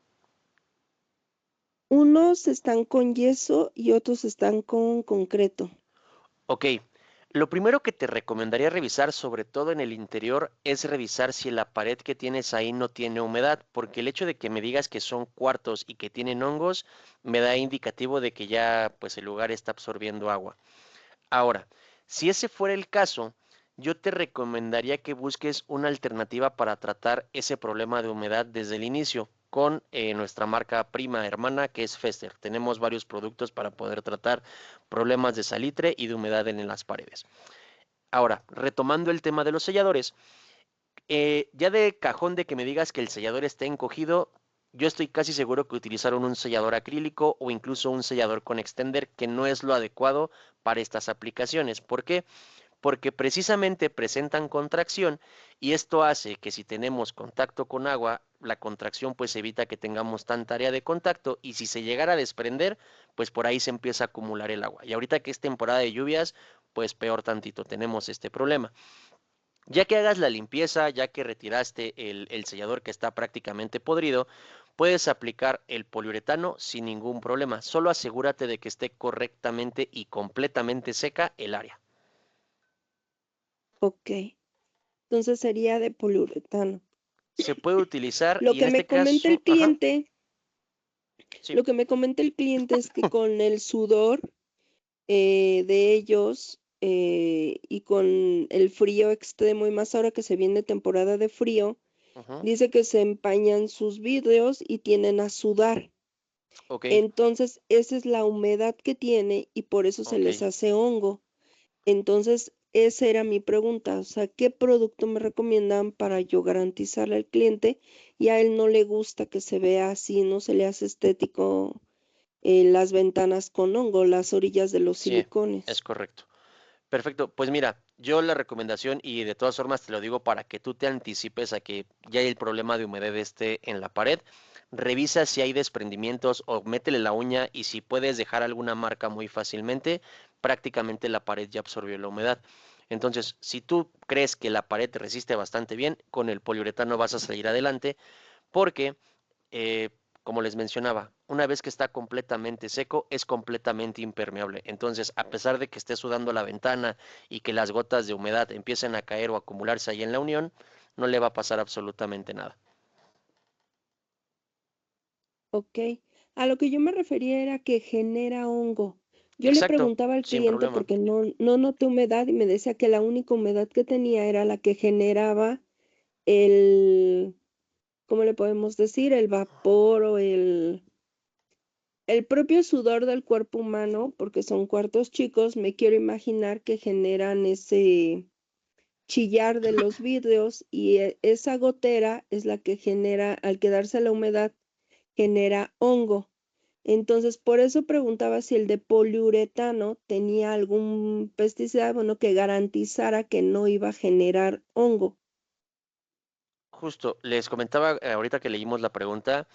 Unos están con yeso y otros están con concreto. Ok, lo primero que te recomendaría revisar, sobre todo en el interior, es revisar si la pared que tienes ahí no tiene humedad, porque el hecho de que me digas que son cuartos y que tienen hongos, me da indicativo de que ya pues el lugar está absorbiendo agua. Ahora, si ese fuera el caso, yo te recomendaría que busques una alternativa para tratar ese problema de humedad desde el inicio con nuestra marca prima hermana que es Fester. Tenemos varios productos para poder tratar problemas de salitre y de humedad en las paredes. Ahora, retomando el tema de los selladores, ya de cajón de que me digas que el sellador está encogido, yo estoy casi seguro que utilizaron un sellador acrílico o incluso un sellador con extender, que no es lo adecuado para estas aplicaciones. ¿Por qué? porque precisamente presentan contracción y esto hace que si tenemos contacto con agua, la contracción pues evita que tengamos tanta área de contacto y si se llegara a desprender, pues por ahí se empieza a acumular el agua. Y ahorita que es temporada de lluvias, pues peor tantito, tenemos este problema. Ya que hagas la limpieza, ya que retiraste el sellador que está prácticamente podrido, puedes aplicar el poliuretano sin ningún problema. Solo asegúrate de que esté correctamente y completamente seca el área. Ok. Entonces sería de poliuretano. Se puede utilizar Lo y en que me este comenta el caso, ajá, cliente, sí, lo que me comenta el cliente es que con el sudor de ellos y con el frío extremo y más ahora que se viene temporada de frío, ujú, dice que se empañan sus vidrios y tienden a sudar. ok, Entonces, esa es la humedad que tiene y por eso se ok. les hace hongo. Entonces, esa era mi pregunta, o sea, ¿qué producto me recomiendan para yo garantizarle al cliente? Y a él no le gusta que se vea así, no se le hace estético las ventanas con hongo, las orillas de los Sí, es silicones. correcto. Perfecto, pues mira, yo la recomendación y de todas formas te lo digo para que tú te anticipes a que ya hay el problema de humedad esté en la pared, revisa si hay desprendimientos o métele la uña y si puedes dejar alguna marca muy fácilmente, prácticamente la pared ya absorbió la humedad. Entonces, si tú crees que la pared resiste bastante bien, con el poliuretano vas a salir adelante porque eh, como les mencionaba, una vez que está completamente seco, es completamente impermeable. Entonces, a pesar de que esté sudando la ventana y que las gotas de humedad empiecen a caer o acumularse ahí en la unión, no le va a pasar absolutamente nada. Ok. A lo que yo me refería era que genera hongo. Yo le Exacto, preguntaba al sin cliente problema. porque no noté humedad y me decía que la única humedad que tenía era la que generaba el, ¿cómo le podemos decir? El vapor o el propio sudor del cuerpo humano, porque son cuartos chicos, me quiero imaginar que generan ese chillar de los vidrios y esa gotera es la que genera, al quedarse la humedad, genera hongo. Entonces, por eso preguntaba si el de poliuretano tenía algún pesticida, bueno, que garantizara que no iba a generar hongo. Justo, les comentaba ahorita que leímos la pregunta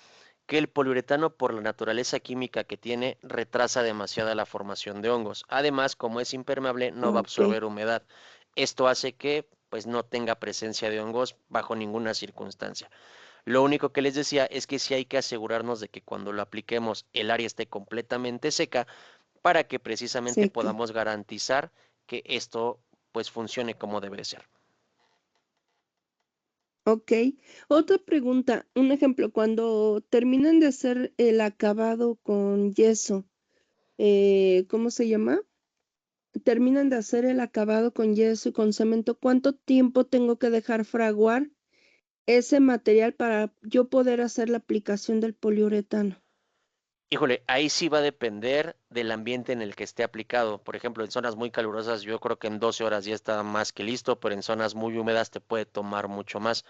que el poliuretano por la naturaleza química que tiene retrasa demasiada la formación de hongos. Además, como es impermeable, no va a Ok, absorber humedad. Esto hace que pues no tenga presencia de hongos bajo ninguna circunstancia. Lo único que les decía es que sí hay que asegurarnos de que cuando lo apliquemos el área esté completamente seca para que precisamente seca. podamos garantizar que esto pues funcione como debe ser. Ok. Otra pregunta, un ejemplo, cuando terminan de hacer el acabado con yeso, ¿cómo se llama? Terminan de hacer el acabado con yeso y con cemento, ¿cuánto tiempo tengo que dejar fraguar ese material para yo poder hacer la aplicación del poliuretano? Híjole, ahí sí va a depender del ambiente en el que esté aplicado. Por ejemplo, en zonas muy calurosas yo creo que en 12 horas ya está más que listo, pero en zonas muy húmedas te puede tomar mucho más.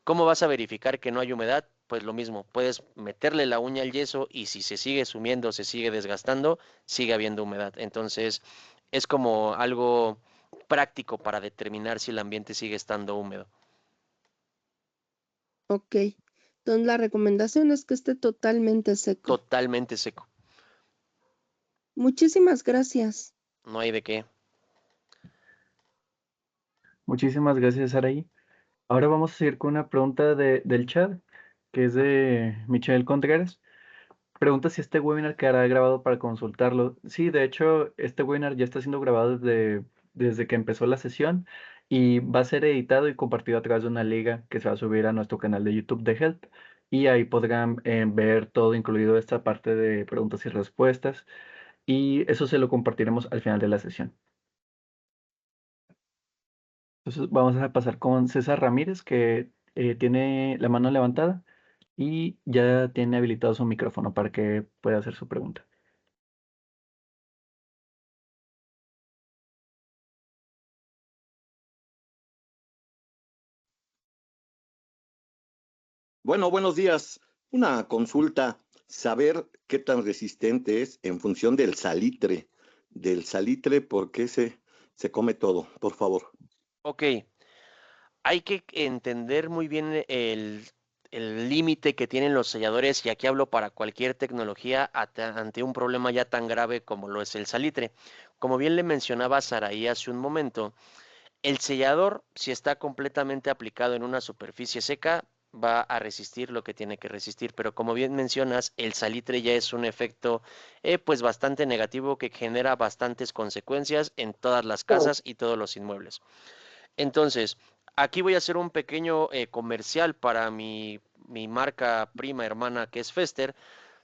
¿Cómo vas a verificar que no hay humedad? Pues lo mismo, puedes meterle la uña al yeso y si se sigue sumiendo, se sigue desgastando, sigue habiendo humedad. Entonces, es como algo práctico para determinar si el ambiente sigue estando húmedo. Ok. Entonces la recomendación es que esté totalmente seco. Totalmente seco. Muchísimas gracias. No hay de qué. Muchísimas gracias, Saraí. Ahora vamos a seguir con una pregunta del chat, que es de Michelle Contreras. Pregunta si este webinar quedará grabado para consultarlo. Sí, de hecho, este webinar ya está siendo grabado desde que empezó la sesión y va a ser editado y compartido a través de una liga que se va a subir a nuestro canal de YouTube de Help. Y ahí podrán ver todo, incluido esta parte de preguntas y respuestas. Y eso se lo compartiremos al final de la sesión. Entonces vamos a pasar con César Ramírez, que tiene la mano levantada y ya tiene habilitado su micrófono para que pueda hacer su pregunta. Bueno, buenos días. Una consulta, saber qué tan resistente es en función del salitre, porque se come todo, por favor. Ok, hay que entender muy bien el límite que tienen los selladores, y aquí hablo para cualquier tecnología ante un problema ya tan grave como lo es el salitre. Como bien le mencionaba Saraí hace un momento, el sellador, si está completamente aplicado en una superficie seca, va a resistir lo que tiene que resistir, pero como bien mencionas, el salitre ya es un efecto pues bastante negativo que genera bastantes consecuencias en todas las casas y todos los inmuebles. Entonces, aquí voy a hacer un pequeño comercial para mi marca prima hermana que es Fester,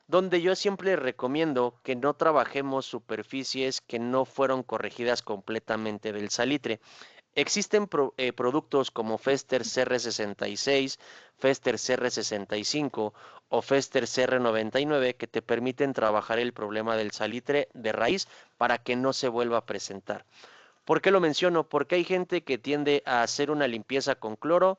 donde yo siempre recomiendo que no trabajemos superficies que no fueron corregidas completamente del salitre. Existen productos como Fester CR66, Fester CR65 o Fester CR99 que te permiten trabajar el problema del salitre de raíz para que no se vuelva a presentar. ¿Por qué lo menciono? Porque hay gente que tiende a hacer una limpieza con cloro,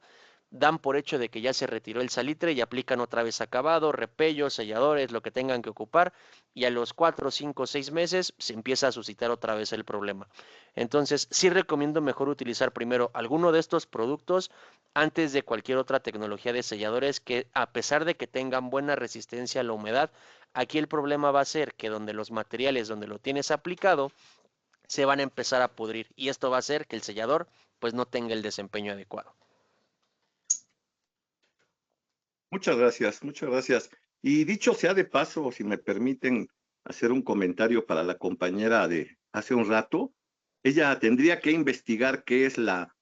dan por hecho de que ya se retiró el salitre y aplican otra vez acabado, repellos, selladores, lo que tengan que ocupar, y a los 4, 5, 6 meses se empieza a suscitar otra vez el problema. Entonces, sí recomiendo mejor utilizar primero alguno de estos productos antes de cualquier otra tecnología de selladores que, a pesar de que tengan buena resistencia a la humedad, aquí el problema va a ser que donde los materiales donde lo tienes aplicado se van a empezar a pudrir, y esto va a hacer que el sellador pues no tenga el desempeño adecuado. Muchas gracias, muchas gracias. Y dicho sea de paso, si me permiten hacer un comentario para la compañera de hace un rato, ella tendría que investigar qué es la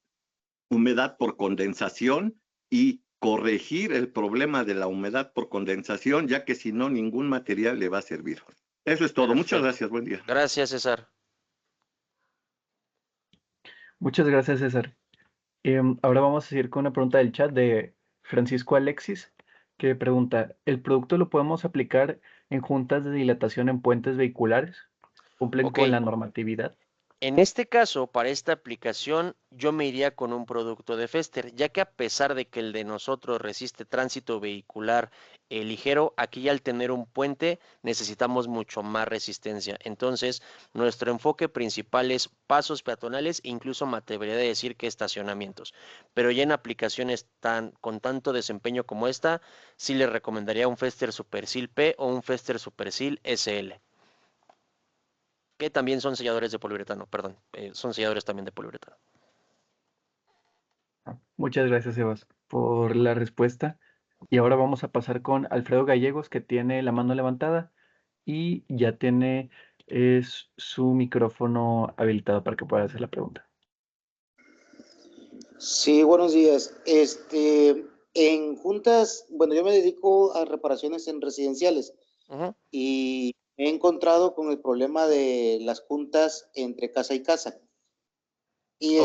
humedad por condensación y corregir el problema de la humedad por condensación, ya que si no, ningún material le va a servir. Eso es todo. Perfecto. Muchas gracias. Buen día. Gracias, César. Muchas gracias, César. Ahora vamos a seguir con una pregunta del chat de Francisco Alexis, que pregunta, ¿el producto lo podemos aplicar en juntas de dilatación en puentes vehiculares? ¿Cumplen Ok, con la normatividad? en este caso, para esta aplicación, yo me iría con un producto de Fester, ya que a pesar de que el de nosotros resiste tránsito vehicular ligero, aquí al tener un puente necesitamos mucho más resistencia. Entonces, nuestro enfoque principal es pasos peatonales e incluso me atrevería a decir que estacionamientos. Pero ya en aplicaciones con tanto desempeño como esta, sí les recomendaría un Fester Supersil P o un Fester Supersil SL. Que también son selladores de poliuretano, perdón, son selladores también de poliuretano. Muchas gracias, Sebas, por la respuesta. Y ahora vamos a pasar con Alfredo Gallegos, que tiene la mano levantada y ya tiene su micrófono habilitado para que pueda hacer la pregunta. Sí, buenos días. En juntas, bueno, yo me dedico a reparaciones en residenciales y he encontrado con el problema de las juntas entre casa y casa. Y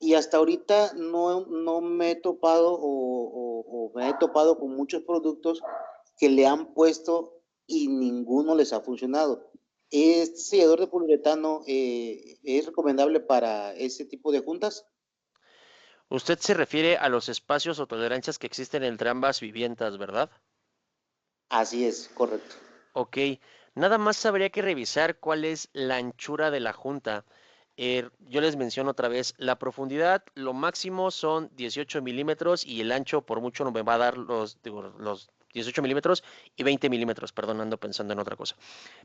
y hasta ahorita no me he topado o me he topado con muchos productos que le han puesto y ninguno les ha funcionado. ¿Este sellador de poliuretano es recomendable para ese tipo de juntas? Usted se refiere a los espacios o tolerancias que existen entre ambas viviendas, ¿verdad? Así es, correcto. Ok, nada más habría que revisar cuál es la anchura de la junta. Yo les menciono otra vez, la profundidad, lo máximo son 18 milímetros y el ancho por mucho no me va a dar los 18 milímetros y 20 milímetros, perdón, ando pensando en otra cosa.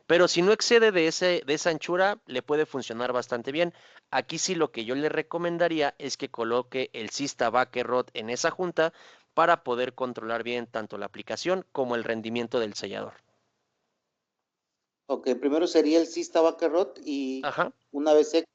Pero si no excede de esa anchura, le puede funcionar bastante bien. Aquí sí lo que yo le recomendaría es que coloque el Sista Backer Rod en esa junta para poder controlar bien tanto la aplicación como el rendimiento del sellador. Ok, primero sería el Sista Backer Rod y una vez seco,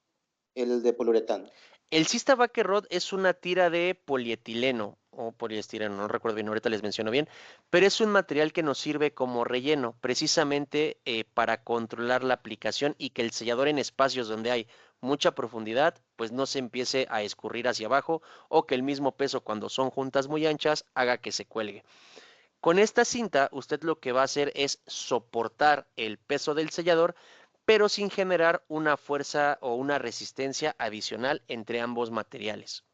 el de poliuretano. El Sista Backer Rod es una tira de polietileno o poliestireno, no recuerdo bien, ahorita les menciono bien, pero es un material que nos sirve como relleno, precisamente para controlar la aplicación y que el sellador en espacios donde hay mucha profundidad, pues no se empiece a escurrir hacia abajo o que el mismo peso cuando son juntas muy anchas haga que se cuelgue. Con esta cinta, usted lo que va a hacer es soportar el peso del sellador, pero sin generar una fuerza o una resistencia adicional entre ambos materiales.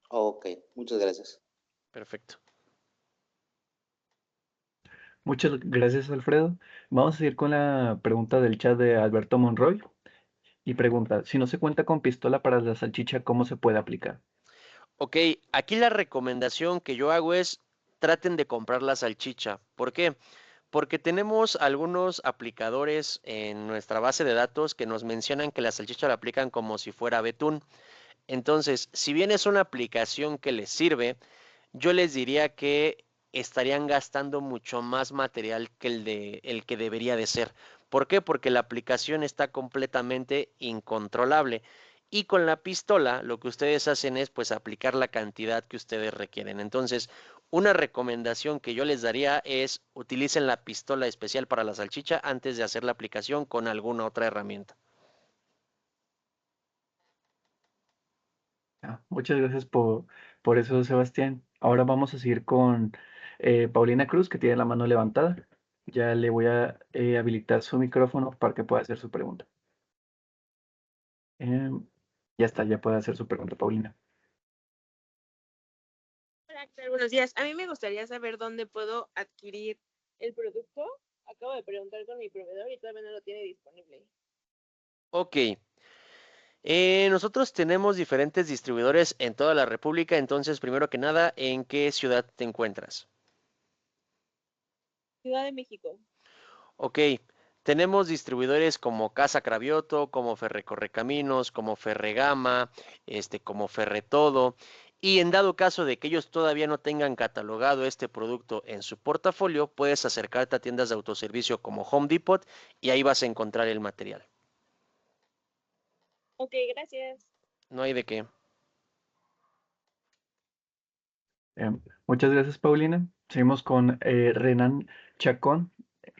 Ok, muchas gracias. Perfecto. Muchas gracias, Alfredo. Vamos a seguir con la pregunta del chat de Alberto Monroy, y pregunta, si no se cuenta con pistola para la salchicha, ¿cómo se puede aplicar? Ok, aquí la recomendación que yo hago es traten de comprar la salchicha. ¿Por qué? Porque tenemos algunos aplicadores en nuestra base de datos que nos mencionan que la salchicha la aplican como si fuera betún. Entonces, si bien es una aplicación que les sirve, yo les diría que estarían gastando mucho más material que el que debería de ser. ¿Por qué? Porque la aplicación está completamente incontrolable. Y con la pistola lo que ustedes hacen es pues aplicar la cantidad que ustedes requieren. Entonces, una recomendación que yo les daría es utilicen la pistola especial para la salchicha antes de hacer la aplicación con alguna otra herramienta. Muchas gracias por eso, Sebastián. Ahora vamos a seguir con Paulina Cruz, que tiene la mano levantada. Ya le voy a habilitar su micrófono para que pueda hacer su pregunta. Em, ya está, ya puede hacer su pregunta, Paulina. Hola, ¿qué tal? Buenos días. A mí me gustaría saber dónde puedo adquirir el producto. Acabo de preguntar con mi proveedor y todavía no lo tiene disponible. Ok. Nosotros tenemos diferentes distribuidores en toda la República, entonces, primero que nada, ¿en qué ciudad te encuentras? Ciudad de México. Ok, tenemos distribuidores como Casa Cravioto, como Ferrecorrecaminos, como Ferregama, como Ferretodo, y en dado caso de que ellos todavía no tengan catalogado este producto en su portafolio, puedes acercarte a tiendas de autoservicio como Home Depot y ahí vas a encontrar el material. Ok, gracias. No hay de qué. Muchas gracias, Paulina. Seguimos con Renan Chacón,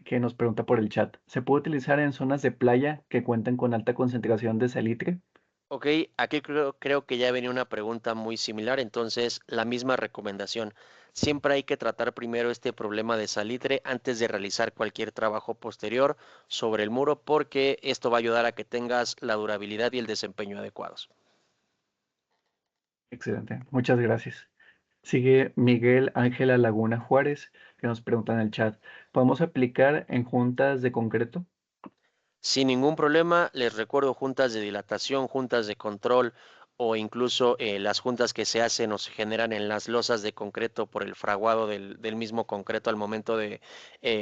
que nos pregunta por el chat. ¿Se puede utilizar en zonas de playa que cuenten con alta concentración de salitre? Ok, aquí creo que ya venía una pregunta muy similar, entonces la misma recomendación. Siempre hay que tratar primero este problema de salitre antes de realizar cualquier trabajo posterior sobre el muro porque esto va a ayudar a que tengas la durabilidad y el desempeño adecuados. Excelente, muchas gracias. Sigue Miguel Ángela Laguna Juárez, que nos pregunta en el chat. ¿Podemos aplicar en juntas de concreto? Sin ningún problema, les recuerdo juntas de dilatación, juntas de control o incluso las juntas que se hacen o se generan en las losas de concreto por el fraguado del mismo concreto al momento de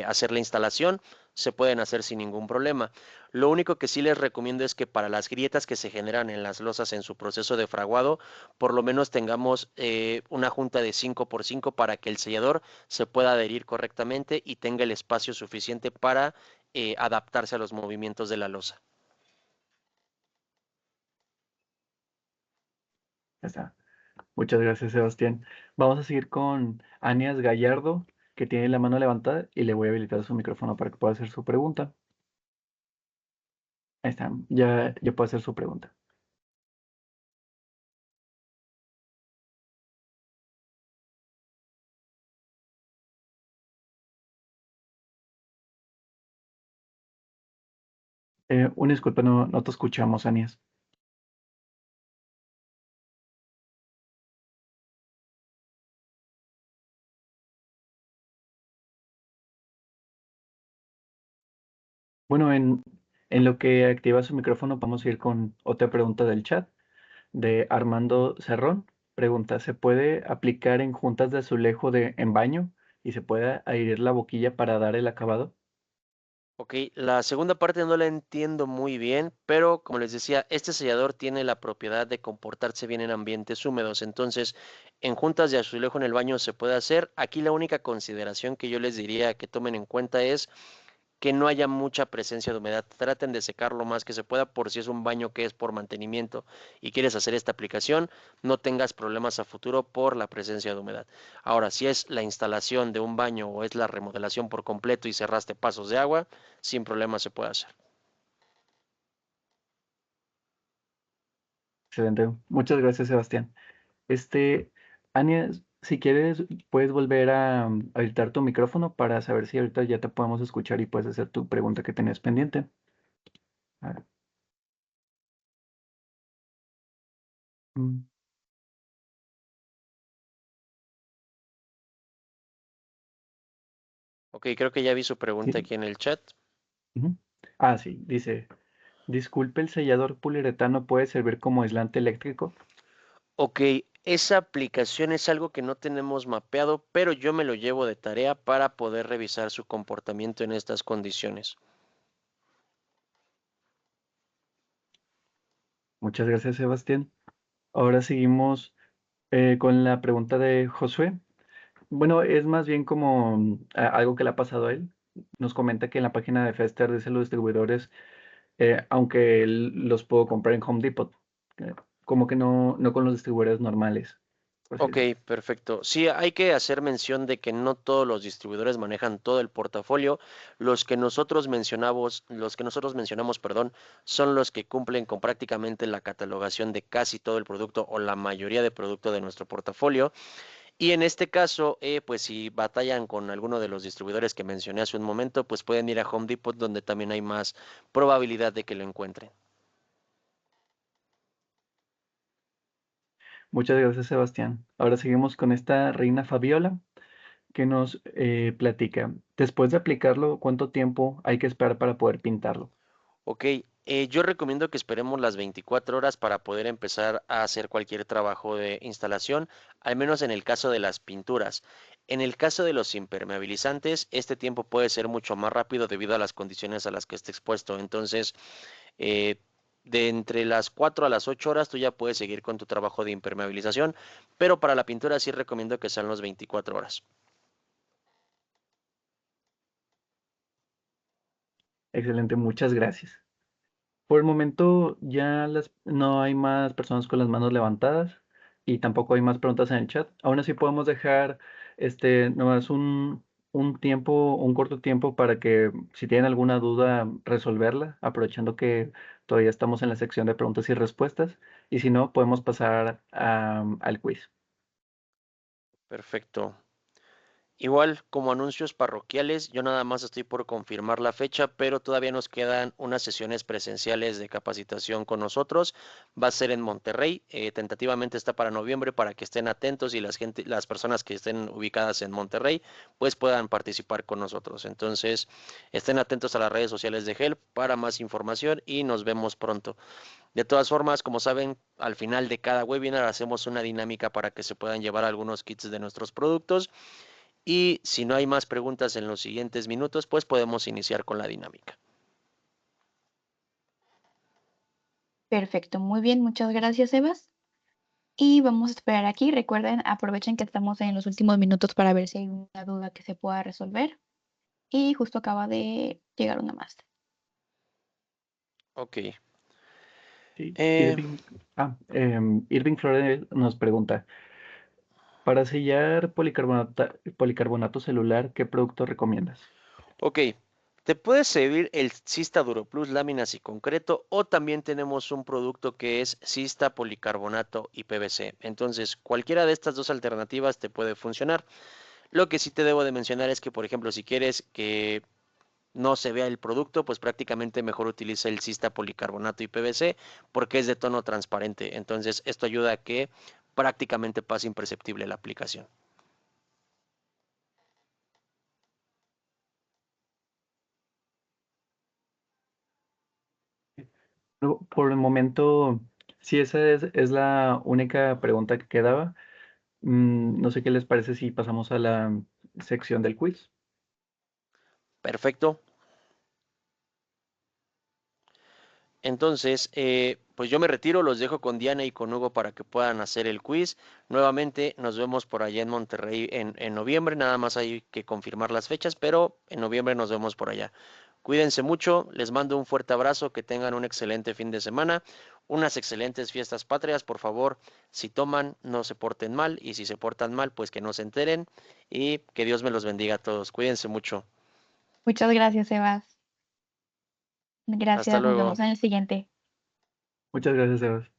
hacer la instalación, se pueden hacer sin ningún problema. Lo único que sí les recomiendo es que para las grietas que se generan en las losas en su proceso de fraguado, por lo menos tengamos una junta de 5 por 5 para que el sellador se pueda adherir correctamente y tenga el espacio suficiente para adaptarse a los movimientos de la losa. Ya está. Muchas gracias, Sebastián. Vamos a seguir con Anias Gallardo, que tiene la mano levantada, y le voy a habilitar su micrófono para que pueda hacer su pregunta. Ahí está, ya puede hacer su pregunta. Una disculpa, no te escuchamos, Anias. Bueno, en lo que activa su micrófono, vamos a ir con otra pregunta del chat de Armando Cerrón. Pregunta, ¿se puede aplicar en juntas de azulejo en baño y se puede adherir la boquilla para dar el acabado? Ok, la segunda parte no la entiendo muy bien, pero como les decía, este sellador tiene la propiedad de comportarse bien en ambientes húmedos, entonces en juntas de azulejo en el baño se puede hacer. Aquí la única consideración que yo les diría que tomen en cuenta es que no haya mucha presencia de humedad. Traten de secar lo más que se pueda por si es un baño que es por mantenimiento y quieres hacer esta aplicación, no tengas problemas a futuro por la presencia de humedad. Ahora, si es la instalación de un baño o es la remodelación por completo y cerraste pasos de agua, sin problema se puede hacer. Excelente. Muchas gracias, Sebastián. Ania, si quieres, puedes volver a habilitar tu micrófono para saber si ahorita ya te podemos escuchar y puedes hacer tu pregunta que tenías pendiente. A ver. Mm, Ok, creo que ya vi su pregunta sí. aquí en el chat. Ujú. Ah, sí, dice, Disculpe, ¿el sellador poliuretano puede servir como aislante eléctrico? Ok, esa aplicación es algo que no tenemos mapeado, pero yo me lo llevo de tarea para poder revisar su comportamiento en estas condiciones. Muchas gracias, Sebastián. Ahora seguimos con la pregunta de Josué. Bueno, es más bien como algo que le ha pasado a él. Nos comenta que en la página de Fester dice los distribuidores, aunque él los puedo comprar en Home Depot, eh, como que no con los distribuidores normales, por así Ok, decirlo. perfecto. Sí, hay que hacer mención de que no todos los distribuidores manejan todo el portafolio. Los que nosotros mencionamos, perdón, son los que cumplen con prácticamente la catalogación de casi todo el producto o la mayoría de producto de nuestro portafolio. Y en este caso, pues si batallan con alguno de los distribuidores que mencioné hace un momento, pues pueden ir a Home Depot, donde también hay más probabilidad de que lo encuentren. Muchas gracias, Sebastián. Ahora seguimos con esta reina Fabiola que nos platica. Después de aplicarlo, ¿cuánto tiempo hay que esperar para poder pintarlo? Ok, yo recomiendo que esperemos las 24 horas para poder empezar a hacer cualquier trabajo de instalación, al menos en el caso de las pinturas. En el caso de los impermeabilizantes, este tiempo puede ser mucho más rápido debido a las condiciones a las que esté expuesto. Entonces, eh, de entre las 4 a las 8 horas tú ya puedes seguir con tu trabajo de impermeabilización, pero para la pintura sí recomiendo que sean las 24 horas. Excelente, muchas gracias. Por el momento ya no hay más personas con las manos levantadas y tampoco hay más preguntas en el chat. Aún así podemos dejar nomás un tiempo, un corto tiempo para que si tienen alguna duda resolverla, aprovechando que todavía estamos en la sección de preguntas y respuestas. Y si no, podemos pasar al quiz. Perfecto. Igual como anuncios parroquiales, yo nada más estoy por confirmar la fecha, pero todavía nos quedan unas sesiones presenciales de capacitación con nosotros. Va a ser en Monterrey, tentativamente está para noviembre para que estén atentos y las personas que estén ubicadas en Monterrey pues puedan participar con nosotros. Entonces, estén atentos a las redes sociales de HELP para más información y nos vemos pronto. De todas formas, como saben, al final de cada webinar hacemos una dinámica para que se puedan llevar algunos kits de nuestros productos. Y si no hay más preguntas en los siguientes minutos, pues podemos iniciar con la dinámica. Perfecto, muy bien, muchas gracias, Sebas. Y vamos a esperar aquí. Recuerden, aprovechen que estamos en los últimos minutos para ver si hay una duda que se pueda resolver. Y justo acaba de llegar una más. Ok. Sí, Eh, Irving Flores nos pregunta, para sellar policarbonato celular, ¿qué producto recomiendas? ok. Te puede servir el Sista Duro Plus láminas y concreto o también tenemos un producto que es Sista policarbonato y PVC. Entonces, cualquiera de estas dos alternativas te puede funcionar. Lo que sí te debo de mencionar es que, por ejemplo, si quieres que no se vea el producto, pues prácticamente mejor utiliza el Sista policarbonato y PVC porque es de tono transparente. Entonces, esto ayuda a que prácticamente pase imperceptible la aplicación. No, por el momento, si esa es la única pregunta que quedaba, no sé qué les parece si pasamos a la sección del quiz. Perfecto. Entonces, pues yo me retiro, los dejo con Diana y con Hugo para que puedan hacer el quiz. Nuevamente nos vemos por allá en Monterrey en noviembre, nada más hay que confirmar las fechas, pero en noviembre nos vemos por allá. Cuídense mucho, les mando un fuerte abrazo, que tengan un excelente fin de semana, unas excelentes fiestas patrias, por favor, si toman, no se porten mal y si se portan mal, pues que no se enteren y que Dios me los bendiga a todos. Cuídense mucho. Muchas gracias, Sebas. Hasta Gracias, nos luego. vemos en el siguiente. Muchas gracias, Sebas.